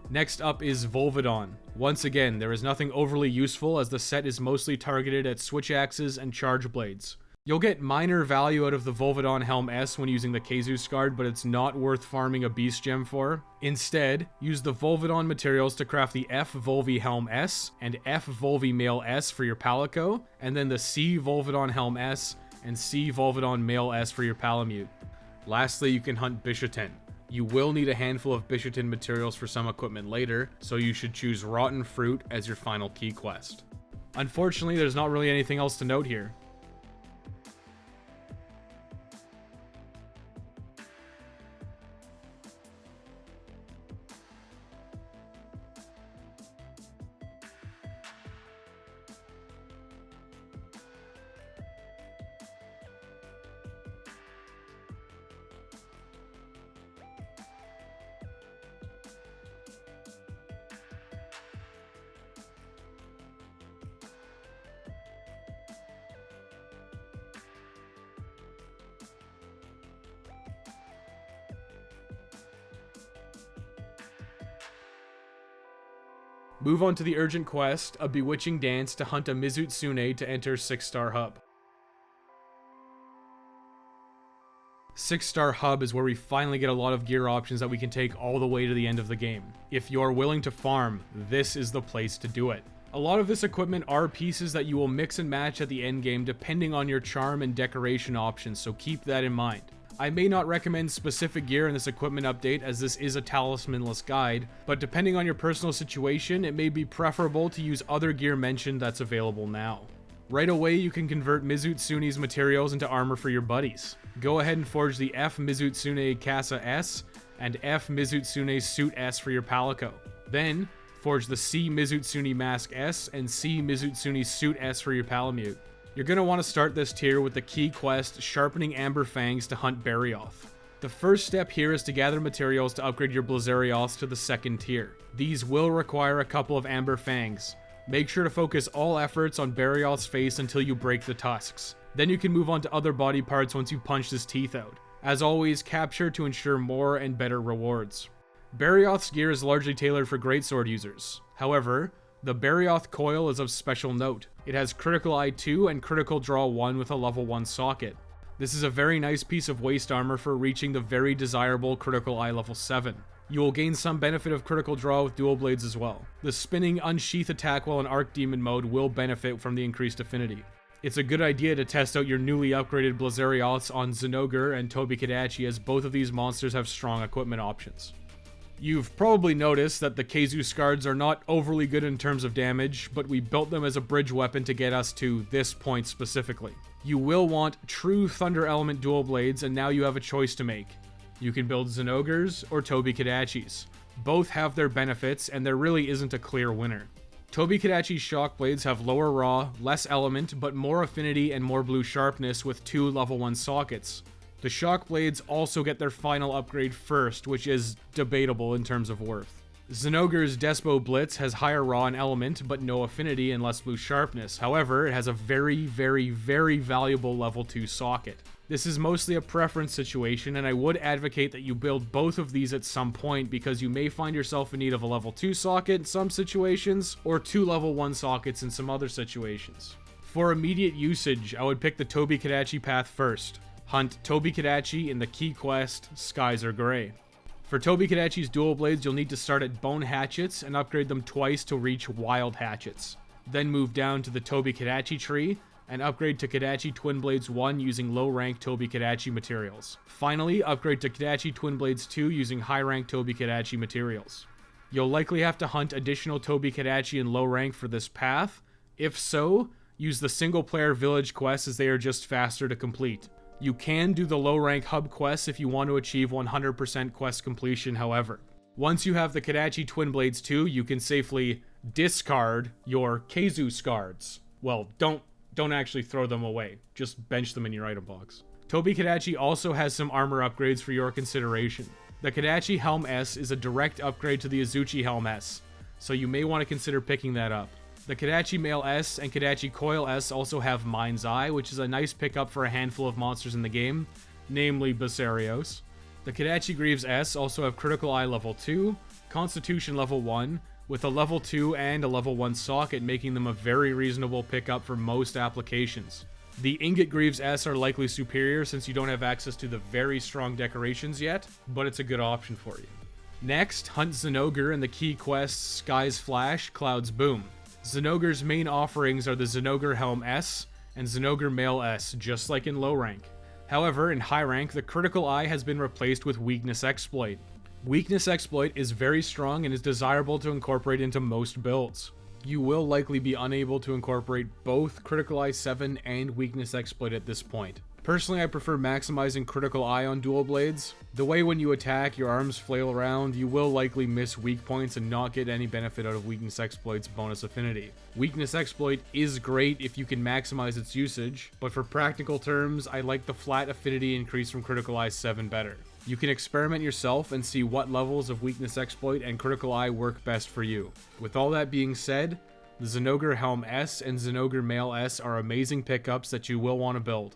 Next up is Volvidon. Once again, there is nothing overly useful as the set is mostly targeted at switch axes and charge blades. You'll get minor value out of the Volvidon Helm S when using the Kazus Guard, but it's not worth farming a Beast Gem for. Instead, use the Volvidon materials to craft the F Volvi Helm S and F Volvi Male S for your Palico, and then the C Volvidon Helm S and C Volvidon Male S for your Palamute. Lastly, you can hunt Bishaten. You will need a handful of Bishaten materials for some equipment later, so you should choose Rotten Fruit as your final key quest. Unfortunately, there's not really anything else to note here. Move on to the urgent quest, A Bewitching Dance, to hunt a Mizutsune to enter 6-star hub. 6-star hub is where we finally get a lot of gear options that we can take all the way to the end of the game. If you're willing to farm, this is the place to do it. A lot of this equipment are pieces that you will mix and match at the end game depending on your charm and decoration options, so keep that in mind. I may not recommend specific gear in this equipment update as this is a talismanless guide, but depending on your personal situation, it may be preferable to use other gear mentioned that's available now. Right away, you can convert Mizutsune's materials into armor for your buddies. Go ahead and forge the F Mizutsune Casa S and F Mizutsune Suit S for your Palico. Then, forge the C Mizutsune Mask S and C Mizutsune Suit S for your Palamute. You're going to want to start this tier with the key quest Sharpening Amber Fangs to hunt Barioth. The first step here is to gather materials to upgrade your Blazarioths to the second tier. These will require a couple of Amber Fangs. Make sure to focus all efforts on Barioth's face until you break the tusks. Then you can move on to other body parts once you punch his teeth out. As always, capture to ensure more and better rewards. Barioth's gear is largely tailored for greatsword users. However, the Barioth coil is of special note. It has Critical Eye 2 and Critical Draw 1 with a level 1 socket. This is a very nice piece of waist armor for reaching the very desirable Critical Eye level 7. You will gain some benefit of Critical Draw with dual blades as well. The spinning Unsheath attack while in Archdemon mode will benefit from the increased affinity. It's a good idea to test out your newly upgraded Blazarioths on Zenogre and Tobikadachi, as both of these monsters have strong equipment options. You've probably noticed that the Keizu Scards are not overly good in terms of damage, but we built them as a bridge weapon to get us to this point specifically. You will want true Thunder Element dual blades, and now you have a choice to make. You can build Zenogres or Tobikadachis. Both have their benefits, and there really isn't a clear winner. Tobikadachi's shock blades have lower raw, less element, but more affinity and more blue sharpness with 2 level 1 sockets. The shock blades also get their final upgrade first, which is debatable in terms of worth. Zenogre's Despo Blitz has higher raw and element, but no affinity and less blue sharpness. However, it has a very valuable level 2 socket. This is mostly a preference situation, and I would advocate that you build both of these at some point because you may find yourself in need of a level 2 socket in some situations, or 2 level 1 sockets in some other situations. For immediate usage, I would pick the Tobikadachi path first. Hunt Tobikadachi in the key quest, Skies Are Grey. For Tobikadachi's dual blades, you'll need to start at Bone Hatchets and upgrade them twice to reach Wild Hatchets. Then move down to the Tobikadachi tree, and upgrade to Kadachi Twin Blades 1 using low-rank Tobikadachi materials. Finally, upgrade to Kadachi Twin Blades 2 using high-rank Tobikadachi materials. You'll likely have to hunt additional Tobikadachi in low rank for this path. If so, use the single-player village quests as they are just faster to complete. You can do the low-rank hub quests if you want to achieve 100% quest completion, however. Once you have the Kadachi Twin Blades 2, you can safely discard your Keizu Scards. Well, don't actually throw them away. Just bench them in your item box. Tobikadachi also has some armor upgrades for your consideration. The Kadachi Helm S is a direct upgrade to the Azuchi Helm S, so you may want to consider picking that up. The Kadachi Mail S and Kadachi Coil S also have Mind's Eye, which is a nice pickup for a handful of monsters in the game, namely Basarios. The Kadachi Greaves S also have Critical Eye level 2, Constitution level 1, with a level 2 and a level 1 socket, making them a very reasonable pickup for most applications. The Ingot Greaves S are likely superior since you don't have access to the very strong decorations yet, but it's a good option for you. Next, hunt Zenogre in the key quests Skies Flash, Clouds Boom. Zenogre's main offerings are the Zenogre Helm S and Zenogre Mail S, just like in low rank. However, in high rank, the Critical Eye has been replaced with Weakness Exploit. Weakness Exploit is very strong and is desirable to incorporate into most builds. You will likely be unable to incorporate both Critical Eye 7 and Weakness Exploit at this point. Personally, I prefer maximizing Critical Eye on dual blades. The way when you attack, your arms flail around, you will likely miss weak points and not get any benefit out of Weakness Exploit's bonus affinity. Weakness Exploit is great if you can maximize its usage, but for practical terms, I like the flat affinity increase from Critical Eye 7 better. You can experiment yourself and see what levels of Weakness Exploit and Critical Eye work best for you. With all that being said, the Zenogre Helm S and Zenogre Mail S are amazing pickups that you will want to build.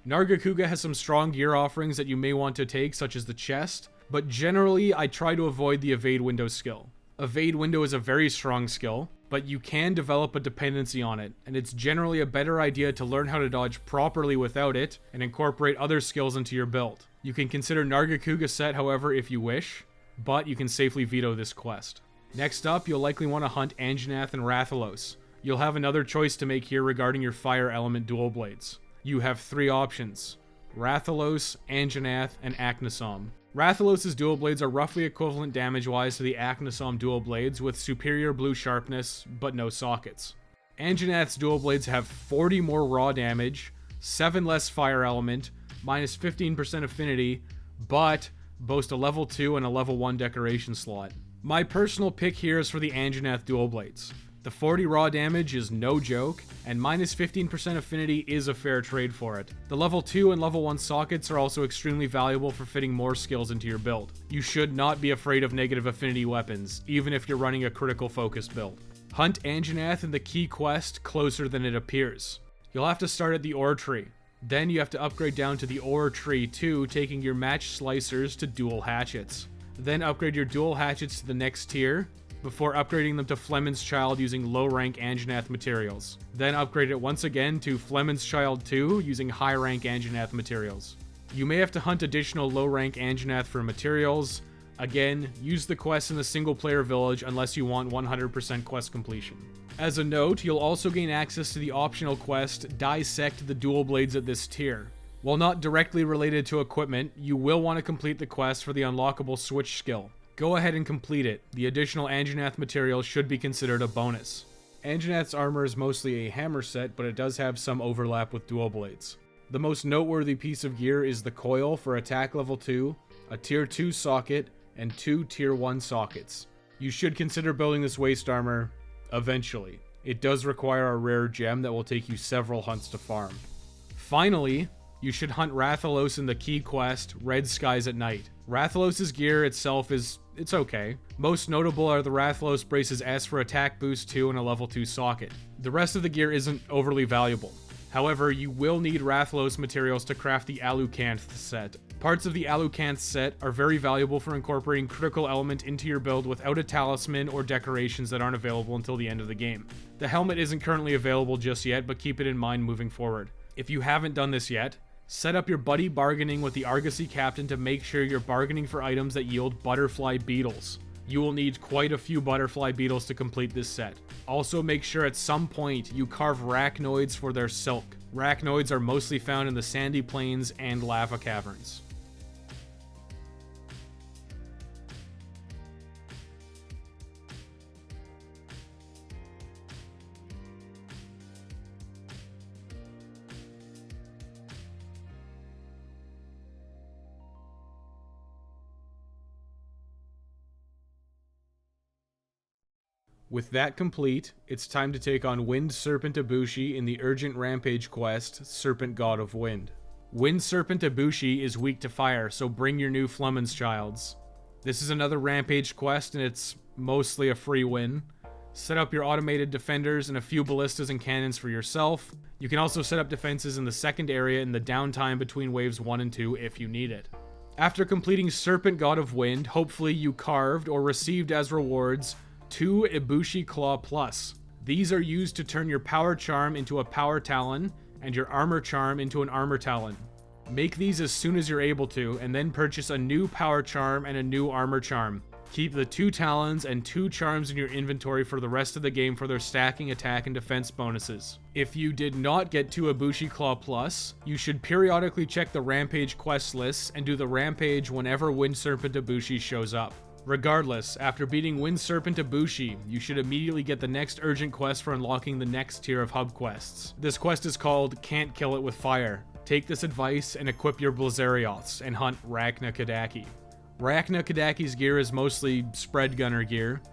Nargacuga has some strong gear offerings that you may want to take, such as the chest, but generally I try to avoid the evade window skill. Evade Window is a very strong skill, but you can develop a dependency on it, and it's generally a better idea to learn how to dodge properly without it and incorporate other skills into your build. You can consider Nargacuga set, however, if you wish, but you can safely veto this quest. Next up, you'll likely want to hunt Anjanath and Rathalos. You'll have another choice to make here regarding your fire element dual blades. You have 3 options: Rathalos, Anjanath, and Aknasom. Rathalos' dual blades are roughly equivalent damage-wise to the Aknasom dual blades, with superior blue sharpness, but no sockets. Anjanath's dual blades have 40 more raw damage, 7 less fire element, minus 15% affinity, but boast a level 2 and a level 1 decoration slot. My personal pick here is for the Anjanath dual blades. The 40 raw damage is no joke, and minus 15% affinity is a fair trade for it. The level 2 and level 1 sockets are also extremely valuable for fitting more skills into your build. You should not be afraid of negative affinity weapons, even if you're running a critical focused build. Hunt Anjanath in the key quest Closer Than It Appears. You'll have to start at the ore tree. Then you have to upgrade down to the ore tree 2, taking your match slicers to dual hatchets. Then upgrade your dual hatchets to the next tier, before upgrading them to Flemin's Child using low-rank Anjanath materials. Then upgrade it once again to Flemin's Child 2 using high-rank Anjanath materials. You may have to hunt additional low-rank Anjanath for materials. Again, use the quest in the single-player village unless you want 100% quest completion. As a note, you'll also gain access to the optional quest Dissect the Dual Blades at this tier. While not directly related to equipment, you will want to complete the quest for the unlockable switch skill. Go ahead and complete it. The additional Anjanath material should be considered a bonus. Anjanath's armor is mostly a hammer set, but it does have some overlap with dual blades. The most noteworthy piece of gear is the coil for attack level 2, a tier 2 socket, and 2 tier 1 sockets. You should consider building this waist armor eventually. It does require a rare gem that will take you several hunts to farm. Finally, you should hunt Rathalos in the key quest, Red Skies at Night. Rathalos' gear itself it's okay. Most notable are the Rathalos Braces S for attack boost 2 and a level 2 socket. The rest of the gear isn't overly valuable. However, you will need Rathalos materials to craft the Alucanth set. Parts of the Alucanth set are very valuable for incorporating critical element into your build without a talisman or decorations that aren't available until the end of the game. The helmet isn't currently available just yet, but keep it in mind moving forward. If you haven't done this yet, set up your buddy bargaining with the Argosy captain to make sure you're bargaining for items that yield butterfly beetles. You will need quite a few butterfly beetles to complete this set. Also make sure at some point you carve Rachnoids for their silk. Rachnoids are mostly found in the sandy plains and lava caverns. With that complete, it's time to take on Wind Serpent Ibushi in the urgent rampage quest, Serpent God of Wind. Wind Serpent Ibushi is weak to fire, so bring your new Flemin's Childs. This is another rampage quest and it's mostly a free win. Set up your automated defenders and a few ballistas and cannons for yourself. You can also set up defenses in the second area in the downtime between waves 1 and 2 if you need it. After completing Serpent God of Wind, hopefully you carved or received as rewards 2 Ibushi Claw Plus. These are used to turn your Power Charm into a Power Talon and your Armor Charm into an Armor Talon. Make these as soon as you're able to, and then purchase a new Power Charm and a new Armor Charm. Keep the 2 Talons and 2 Charms in your inventory for the rest of the game for their stacking attack and defense bonuses. If you did not get 2 Ibushi Claw Plus, you should periodically check the Rampage quest lists and do the Rampage whenever Wind Serpent Ibushi shows up. Regardless, after beating Wind Serpent Ibushi, you should immediately get the next urgent quest for unlocking the next tier of hub quests. This quest is called Can't Kill It With Fire. Take this advice and equip your Blazarioths and hunt Rachna Kadaki. Rachna Kadaki's gear is mostly spread gunner gear.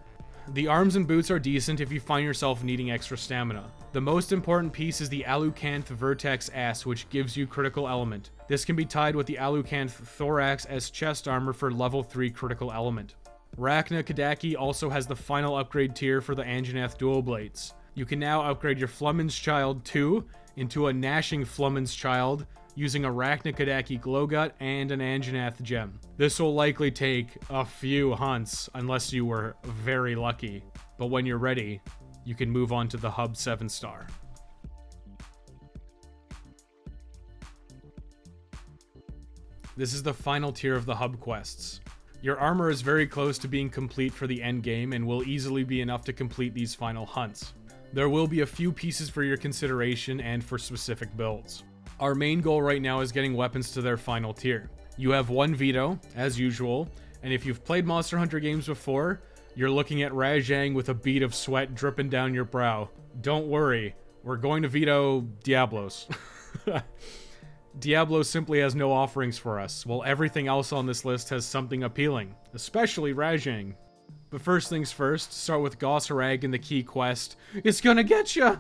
The arms and boots are decent if you find yourself needing extra stamina. The most important piece is the Alucanth Vertex S, which gives you critical element. This can be tied with the Alucanth Thorax S chest armor for level 3 critical element. Rachna Kadaki also has the final upgrade tier for the Anjanath dual blades. You can now upgrade your Flemin's Child 2 into a Gnashing Flemin's Child using a Rakna-Kadaki Glowgut and an Anjanath gem. This will likely take a few hunts unless you were very lucky, but when you're ready, you can move on to the Hub 7-star. This is the final tier of the Hub quests. Your armor is very close to being complete for the endgame and will easily be enough to complete these final hunts. There will be a few pieces for your consideration and for specific builds. Our main goal right now is getting weapons to their final tier. You have one veto, as usual, and if you've played Monster Hunter games before, you're looking at Rajang with a bead of sweat dripping down your brow. Don't worry, we're going to veto Diablos. Diablo simply has no offerings for us, while everything else on this list has something appealing, especially Rajang. But first things first, start with Gosarag in the key quest. It's gonna get ya!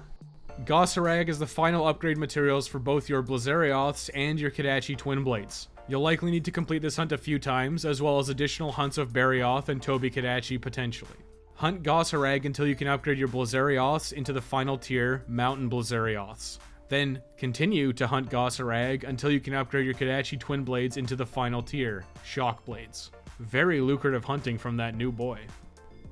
Gosarag is the final upgrade materials for both your Blazarioths and your Kadachi Twin Blades. You'll likely need to complete this hunt a few times, as well as additional hunts of Barioth and Tobi Kadachi potentially. Hunt Gosarag until you can upgrade your Blazarioths into the final tier, Mountain Blazarioths. Then continue to hunt Gosarag until you can upgrade your Kadachi Twin Blades into the final tier, Shock Blades. Very lucrative hunting from that new boy.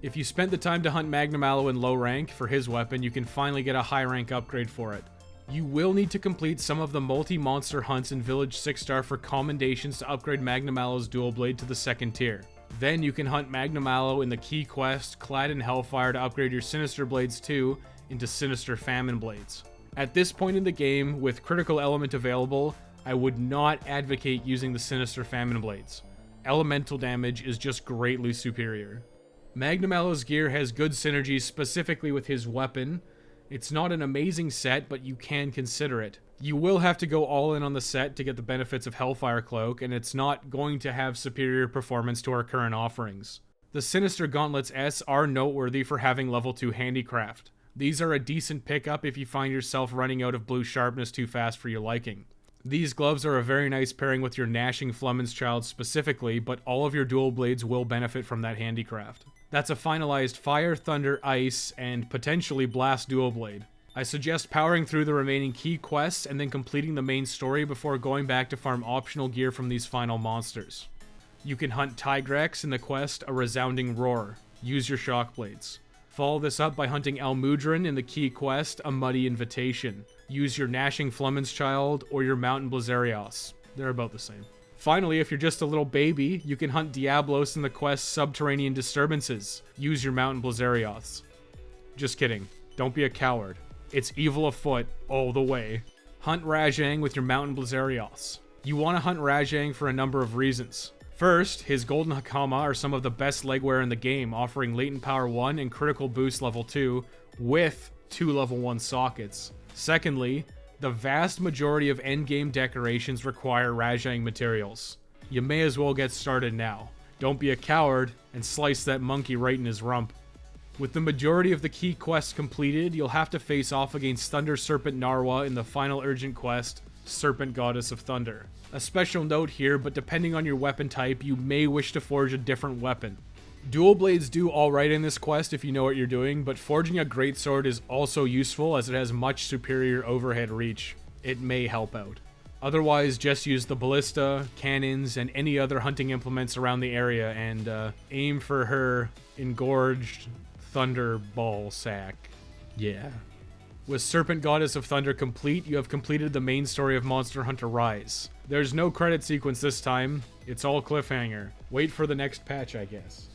If you spent the time to hunt Magnamallow in low rank for his weapon, you can finally get a high rank upgrade for it. You will need to complete some of the multi-monster hunts in Village 6-star for commendations to upgrade Magnamallow's dual blade to the second tier. Then you can hunt Magnamallow in the key quest, Clad in Hellfire, to upgrade your Sinister Blades 2 into Sinister Famine Blades. At this point in the game, with critical element available, I would not advocate using the Sinister Famine Blades. Elemental damage is just greatly superior. Magnamallow's gear has good synergies specifically with his weapon. It's not an amazing set, but you can consider it. You will have to go all in on the set to get the benefits of Hellfire Cloak, and it's not going to have superior performance to our current offerings. The Sinister Gauntlets S are noteworthy for having level 2 handicraft. These are a decent pickup if you find yourself running out of blue sharpness too fast for your liking. These gloves are a very nice pairing with your Gnashing Flemin's Child specifically, but all of your dual blades will benefit from that handicraft. That's a finalized Fire, Thunder, Ice, and potentially Blast dual blade. I suggest powering through the remaining key quests and then completing the main story before going back to farm optional gear from these final monsters. You can hunt Tigrex in the quest A Resounding Roar. Use your shock blades. Follow this up by hunting Almudron in the key quest A Muddy Invitation. Use your Gnashing Flemin's Child or your Mountain Blazarios. They're about the same. Finally, if you're just a little baby, you can hunt Diablos in the quest Subterranean Disturbances. Use your Mountain Blazarioths. Just kidding. Don't be a coward. It's evil afoot all the way. Hunt Rajang with your Mountain Blazarioths. You want to hunt Rajang for a number of reasons. First, his Golden Hakama are some of the best legwear in the game, offering Latent Power 1 and Critical Boost level 2, with 2 level 1 sockets. Secondly, the vast majority of endgame decorations require Rajang materials. You may as well get started now. Don't be a coward and slice that monkey right in his rump. With the majority of the key quests completed, you'll have to face off against Thunder Serpent Narwa in the final urgent quest, Serpent Goddess of Thunder. A special note here, but depending on your weapon type, you may wish to forge a different weapon. Dual blades do alright in this quest if you know what you're doing, but forging a greatsword is also useful as it has much superior overhead reach. It may help out. Otherwise, just use the ballista, cannons, and any other hunting implements around the area and aim for her engorged thunderball sack. Yeah. With Serpent Goddess of Thunder complete, you have completed the main story of Monster Hunter Rise. There's no credit sequence this time, it's all cliffhanger. Wait for the next patch, I guess.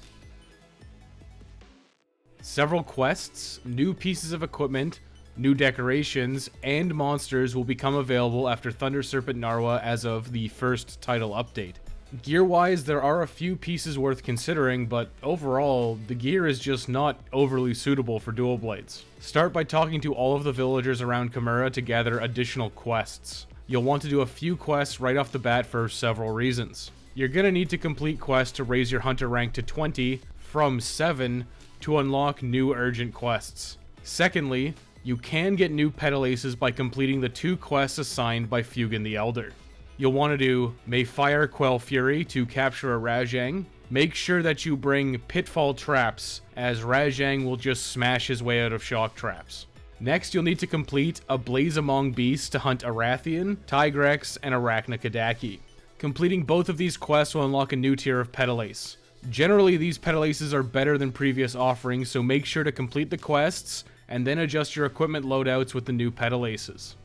Several quests, new pieces of equipment, new decorations, and monsters will become available after Thunder Serpent Narwa as of the first title update. Gear-wise, there are a few pieces worth considering, but overall, the gear is just not overly suitable for dual blades. Start by talking to all of the villagers around Kamura to gather additional quests. You'll want to do a few quests right off the bat for several reasons. You're gonna need to complete quests to raise your hunter rank to 20 from 7 to unlock new urgent quests. Secondly, you can get new pedalaces by completing the 2 quests assigned by Fugan the Elder. You'll want to do May Fire Quell Fury to capture a Rajang. Make sure that you bring Pitfall Traps, as Rajang will just smash his way out of shock traps. Next, you'll need to complete a Blaze Among Beasts to hunt Arathian, Tigrex, and Arachnakadaki. Completing both of these quests will unlock a new tier of Petalace. Generally, these Petalaces are better than previous offerings, so make sure to complete the quests, and then adjust your equipment loadouts with the new Petalaces.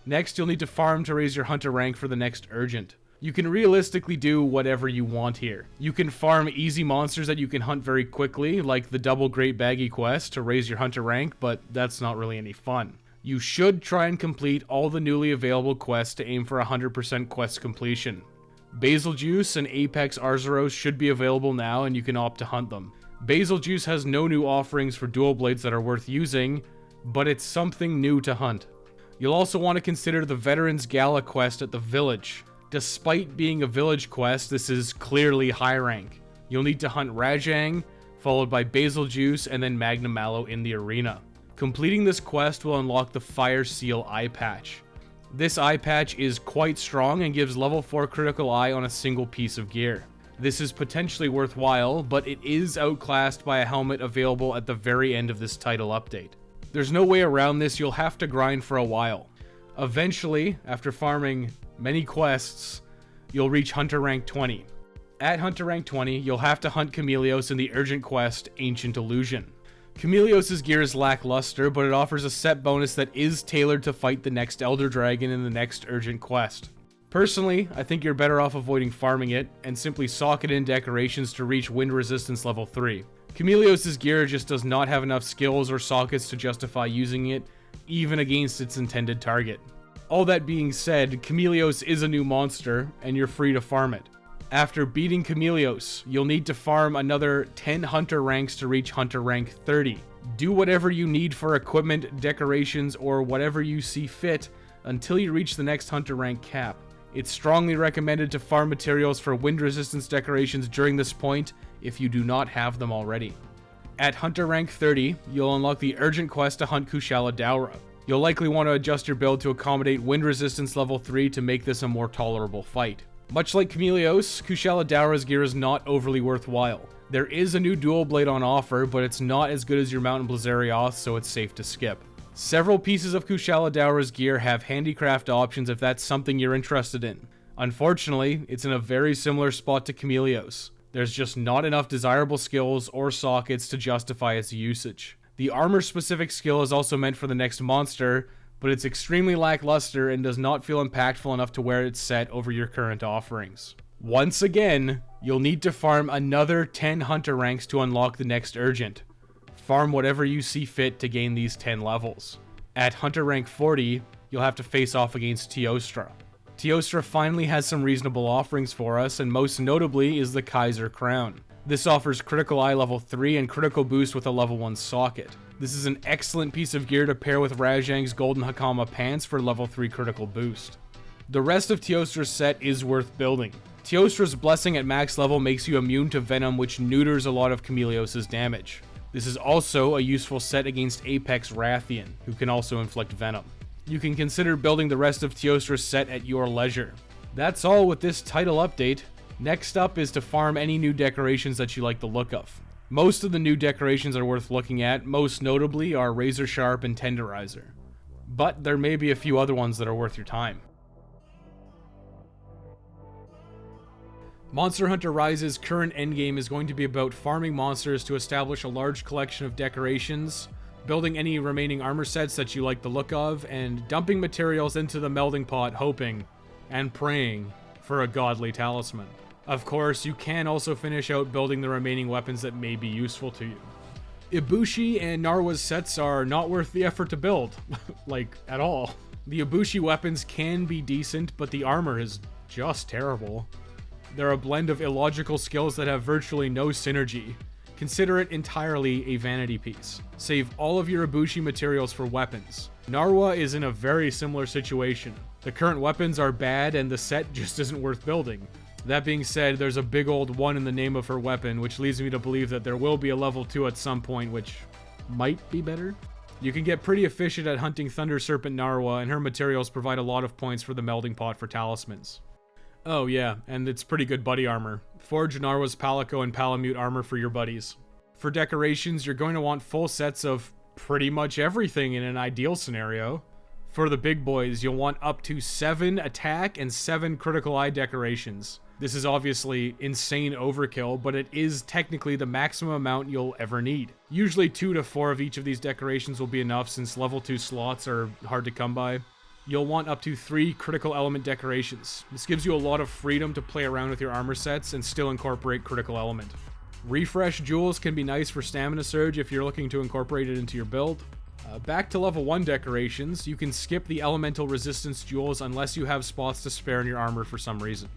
Next, you'll need to farm to raise your hunter rank for the next Urgent. You can realistically do whatever you want here. You can farm easy monsters that you can hunt very quickly, like the Double Great Baggy quest to raise your hunter rank, but that's not really any fun. You should try and complete all the newly available quests to aim for 100% quest completion. Basiljuice and Apex Arzuros should be available now, and you can opt to hunt them. Basiljuice has no new offerings for dual blades that are worth using, but it's something new to hunt. You'll also want to consider the Veterans Gala quest at the village. Despite being a village quest, this is clearly high rank. You'll need to hunt Rajang, followed by Basiljuice, and then Magnum Mallow in the arena. Completing this quest will unlock the Fire Seal Eye Patch. This eye patch is quite strong and gives level 4 critical eye on a single piece of gear. This is potentially worthwhile, but it is outclassed by a helmet available at the very end of this title update. There's no way around this, you'll have to grind for a while. Eventually, after farming many quests, you'll reach Hunter Rank 20. At Hunter Rank 20, you'll have to hunt Chameleos in the urgent quest, Ancient Illusion. Chameleos' gear is lackluster, but it offers a set bonus that is tailored to fight the next Elder Dragon in the next urgent quest. Personally, I think you're better off avoiding farming it, and simply socket in decorations to reach Wind Resistance level 3. Chameleos' gear just does not have enough skills or sockets to justify using it, even against its intended target. All that being said, Chameleos is a new monster, and you're free to farm it. After beating Chameleos, you'll need to farm another 10 Hunter ranks to reach Hunter rank 30. Do whatever you need for equipment, decorations, or whatever you see fit until you reach the next Hunter rank cap. It's strongly recommended to farm materials for wind resistance decorations during this point if you do not have them already. At Hunter rank 30, you'll unlock the urgent quest to hunt Kushala Daora. You'll likely want to adjust your build to accommodate wind resistance level 3 to make this a more tolerable fight. Much like Chameleos, Kushala Daora's gear is not overly worthwhile. There is a new dual blade on offer, but it's not as good as your Mountain Blazerioth, so it's safe to skip. Several pieces of Kushala Daora's gear have handicraft options if that's something you're interested in. Unfortunately, it's in a very similar spot to Chameleos. There's just not enough desirable skills or sockets to justify its usage. The armor-specific skill is also meant for the next monster, but it's extremely lackluster and does not feel impactful enough to wear its set over your current offerings. Once again, you'll need to farm another 10 Hunter ranks to unlock the next Urgent. Farm whatever you see fit to gain these 10 levels. At Hunter rank 40, you'll have to face off against Teostra. Teostra finally has some reasonable offerings for us, and most notably is the Kaiser Crown. This offers critical eye level 3 and critical boost with a level 1 socket. This is an excellent piece of gear to pair with Rajang's Golden Hakama pants for level 3 critical boost. The rest of Teostra's set is worth building. Teostra's Blessing at max level makes you immune to Venom, which neuters a lot of Chameleos' damage. This is also a useful set against Apex Rathian, who can also inflict Venom. You can consider building the rest of Teostra's set at your leisure. That's all with this title update. Next up is to farm any new decorations that you like the look of. Most of the new decorations are worth looking at, most notably are Razor Sharp and Tenderizer. But there may be a few other ones that are worth your time. Monster Hunter Rise's current endgame is going to be about farming monsters to establish a large collection of decorations, building any remaining armor sets that you like the look of, and dumping materials into the melding pot hoping and praying for a godly talisman. Of course, you can also finish out building the remaining weapons that may be useful to you. Ibushi and Narwa's sets are not worth the effort to build, like, at all. The Ibushi weapons can be decent, but the armor is just terrible. They're a blend of illogical skills that have virtually no synergy. Consider it entirely a vanity piece. Save all of your Ibushi materials for weapons. Narwa is in a very similar situation. The current weapons are bad and the set just isn't worth building. That being said, there's a big old 1 in the name of her weapon, which leads me to believe that there will be a level 2 at some point, which might be better. You can get pretty efficient at hunting Thunder Serpent Narwa, and her materials provide a lot of points for the melding pot for talismans. Oh yeah, and it's pretty good buddy armor. Forge Narwa's Palico and Palamute armor for your buddies. For decorations, you're going to want full sets of pretty much everything in an ideal scenario. For the big boys, you'll want up to 7 attack and 7 critical eye decorations. This is obviously insane overkill, but it is technically the maximum amount you'll ever need. Usually 2 to 4 of each of these decorations will be enough since level 2 slots are hard to come by. You'll want up to 3 critical element decorations. This gives you a lot of freedom to play around with your armor sets and still incorporate critical element. Refresh jewels can be nice for stamina surge if you're looking to incorporate it into your build. Back to level 1 decorations, you can skip the elemental resistance jewels unless you have spots to spare in your armor for some reason.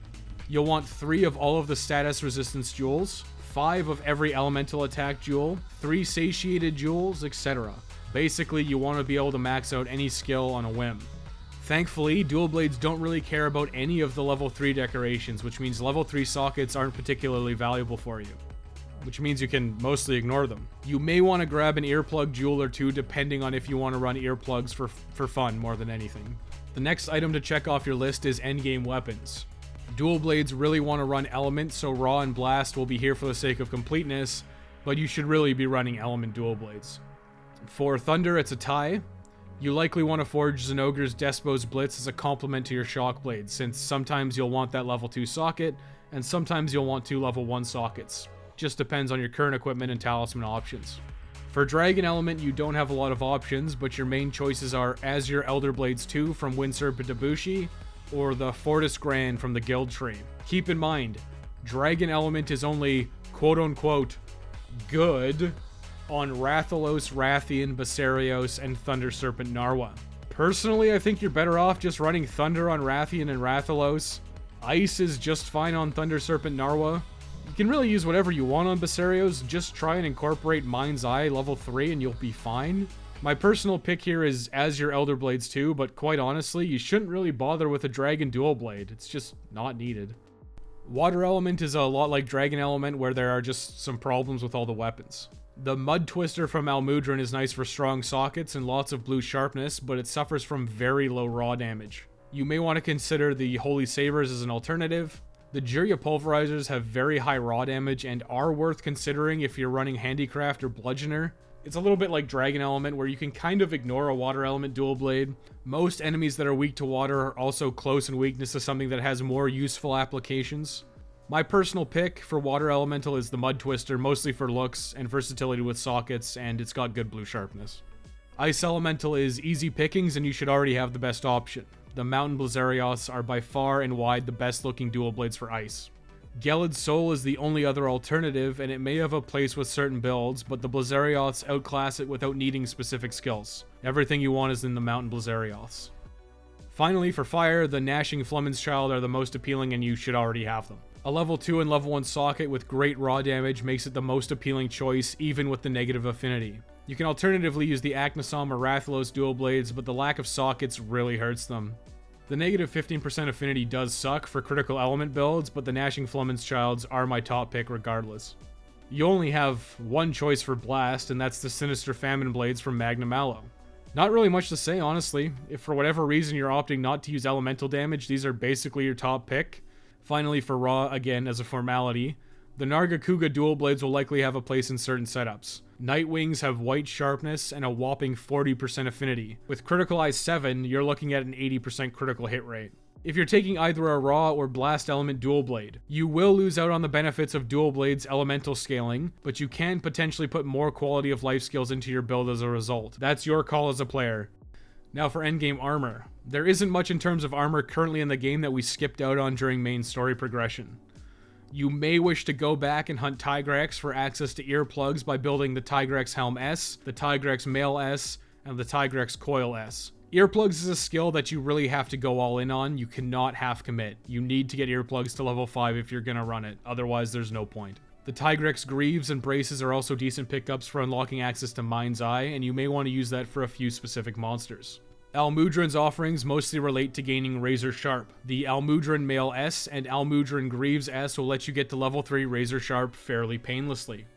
You'll want 3 of all of the status resistance jewels, 5 of every elemental attack jewel, 3 satiated jewels, etc. Basically, you want to be able to max out any skill on a whim. Thankfully, dual blades don't really care about any of the level 3 decorations, which means level 3 sockets aren't particularly valuable for you, which means you can mostly ignore them. You may want to grab an earplug jewel or 2 depending on if you want to run earplugs for fun more than anything. The next item to check off your list is endgame weapons. Dual blades really want to run element, so raw and blast will be here for the sake of completeness, but you should really be running element dual blades. For thunder, it's a tie. You likely want to forge Zinogre's Despo's Blitz as a complement to your shock blades, since sometimes you'll want that level 2 socket, and sometimes you'll want 2 level 1 sockets. Just depends on your current equipment and talisman options. For Dragon Element, you don't have a lot of options, but your main choices are Azure Elder Blades 2 from Windserpent Ibushi, or the Fortis Grand from the Guild Tree. Keep in mind, Dragon Element is only quote-unquote good on Rathalos, Rathian, Basarios, and Thunder Serpent Narwa. Personally, I think you're better off just running Thunder on Rathian and Rathalos. Ice is just fine on Thunder Serpent Narwa. You can really use whatever you want on Basarios, just try and incorporate Mind's Eye level 3 and you'll be fine. My personal pick here is Azure Elder Blades 2, but quite honestly, you shouldn't really bother with a Dragon Dual Blade. It's just not needed. Water Element is a lot like Dragon Element, where there are just some problems with all the weapons. The Mud Twister from Almudron is nice for strong sockets and lots of blue sharpness, but it suffers from very low raw damage. You may want to consider the Holy Sabers as an alternative. The Jirya Pulverizers have very high raw damage and are worth considering if you're running Handicraft or Bludgeoner. It's a little bit like Dragon Element, where you can kind of ignore a Water Element dual blade. Most enemies that are weak to water are also close in weakness to something that has more useful applications. My personal pick for Water Elemental is the Mud Twister, mostly for looks and versatility with sockets, and it's got good blue sharpness. Ice Elemental is easy pickings, and you should already have the best option. The Mountain Blazarios are by far and wide the best looking dual blades for ice. Gelid's Soul is the only other alternative, and it may have a place with certain builds, but the Blazarioths outclass it without needing specific skills. Everything you want is in the Mountain Blazarioths. Finally, for fire, the Gnashing Flemin's Child are the most appealing, and you should already have them. A level 2 and level 1 socket with great raw damage makes it the most appealing choice, even with the negative affinity. You can alternatively use the Aknasom or Rathalos dual blades, but the lack of sockets really hurts them. The negative 15% affinity does suck for critical element builds, but the Gnashing Flemin's Childs are my top pick regardless. You only have one choice for Blast, and that's the Sinister Famine Blades from Magna Mallow. Not really much to say, honestly. If for whatever reason you're opting not to use elemental damage, these are basically your top pick. Finally, for raw, again, as a formality, the Nargacuga dual blades will likely have a place in certain setups. Nightwings have white sharpness and a whopping 40% affinity. With Critical Eye 7, you're looking at an 80% critical hit rate. If you're taking either a raw or blast element dual blade, you will lose out on the benefits of dual blades elemental scaling, but you can potentially put more quality of life skills into your build as a result. That's your call as a player. Now for endgame armor. There isn't much in terms of armor currently in the game that we skipped out on during main story progression. You may wish to go back and hunt Tigrex for access to earplugs by building the Tigrex Helm S, the Tigrex Mail S, and the Tigrex Coil S. Earplugs is a skill that you really have to go all in on. You cannot half commit. You need to get earplugs to level 5 if you're gonna run it, otherwise there's no point. The Tigrex Greaves and Braces are also decent pickups for unlocking access to Mind's Eye, and you may want to use that for a few specific monsters. Almudron's offerings mostly relate to gaining Razor Sharp. The Almudron Mail S and Almudron Greaves S will let you get to level 3 Razor Sharp fairly painlessly.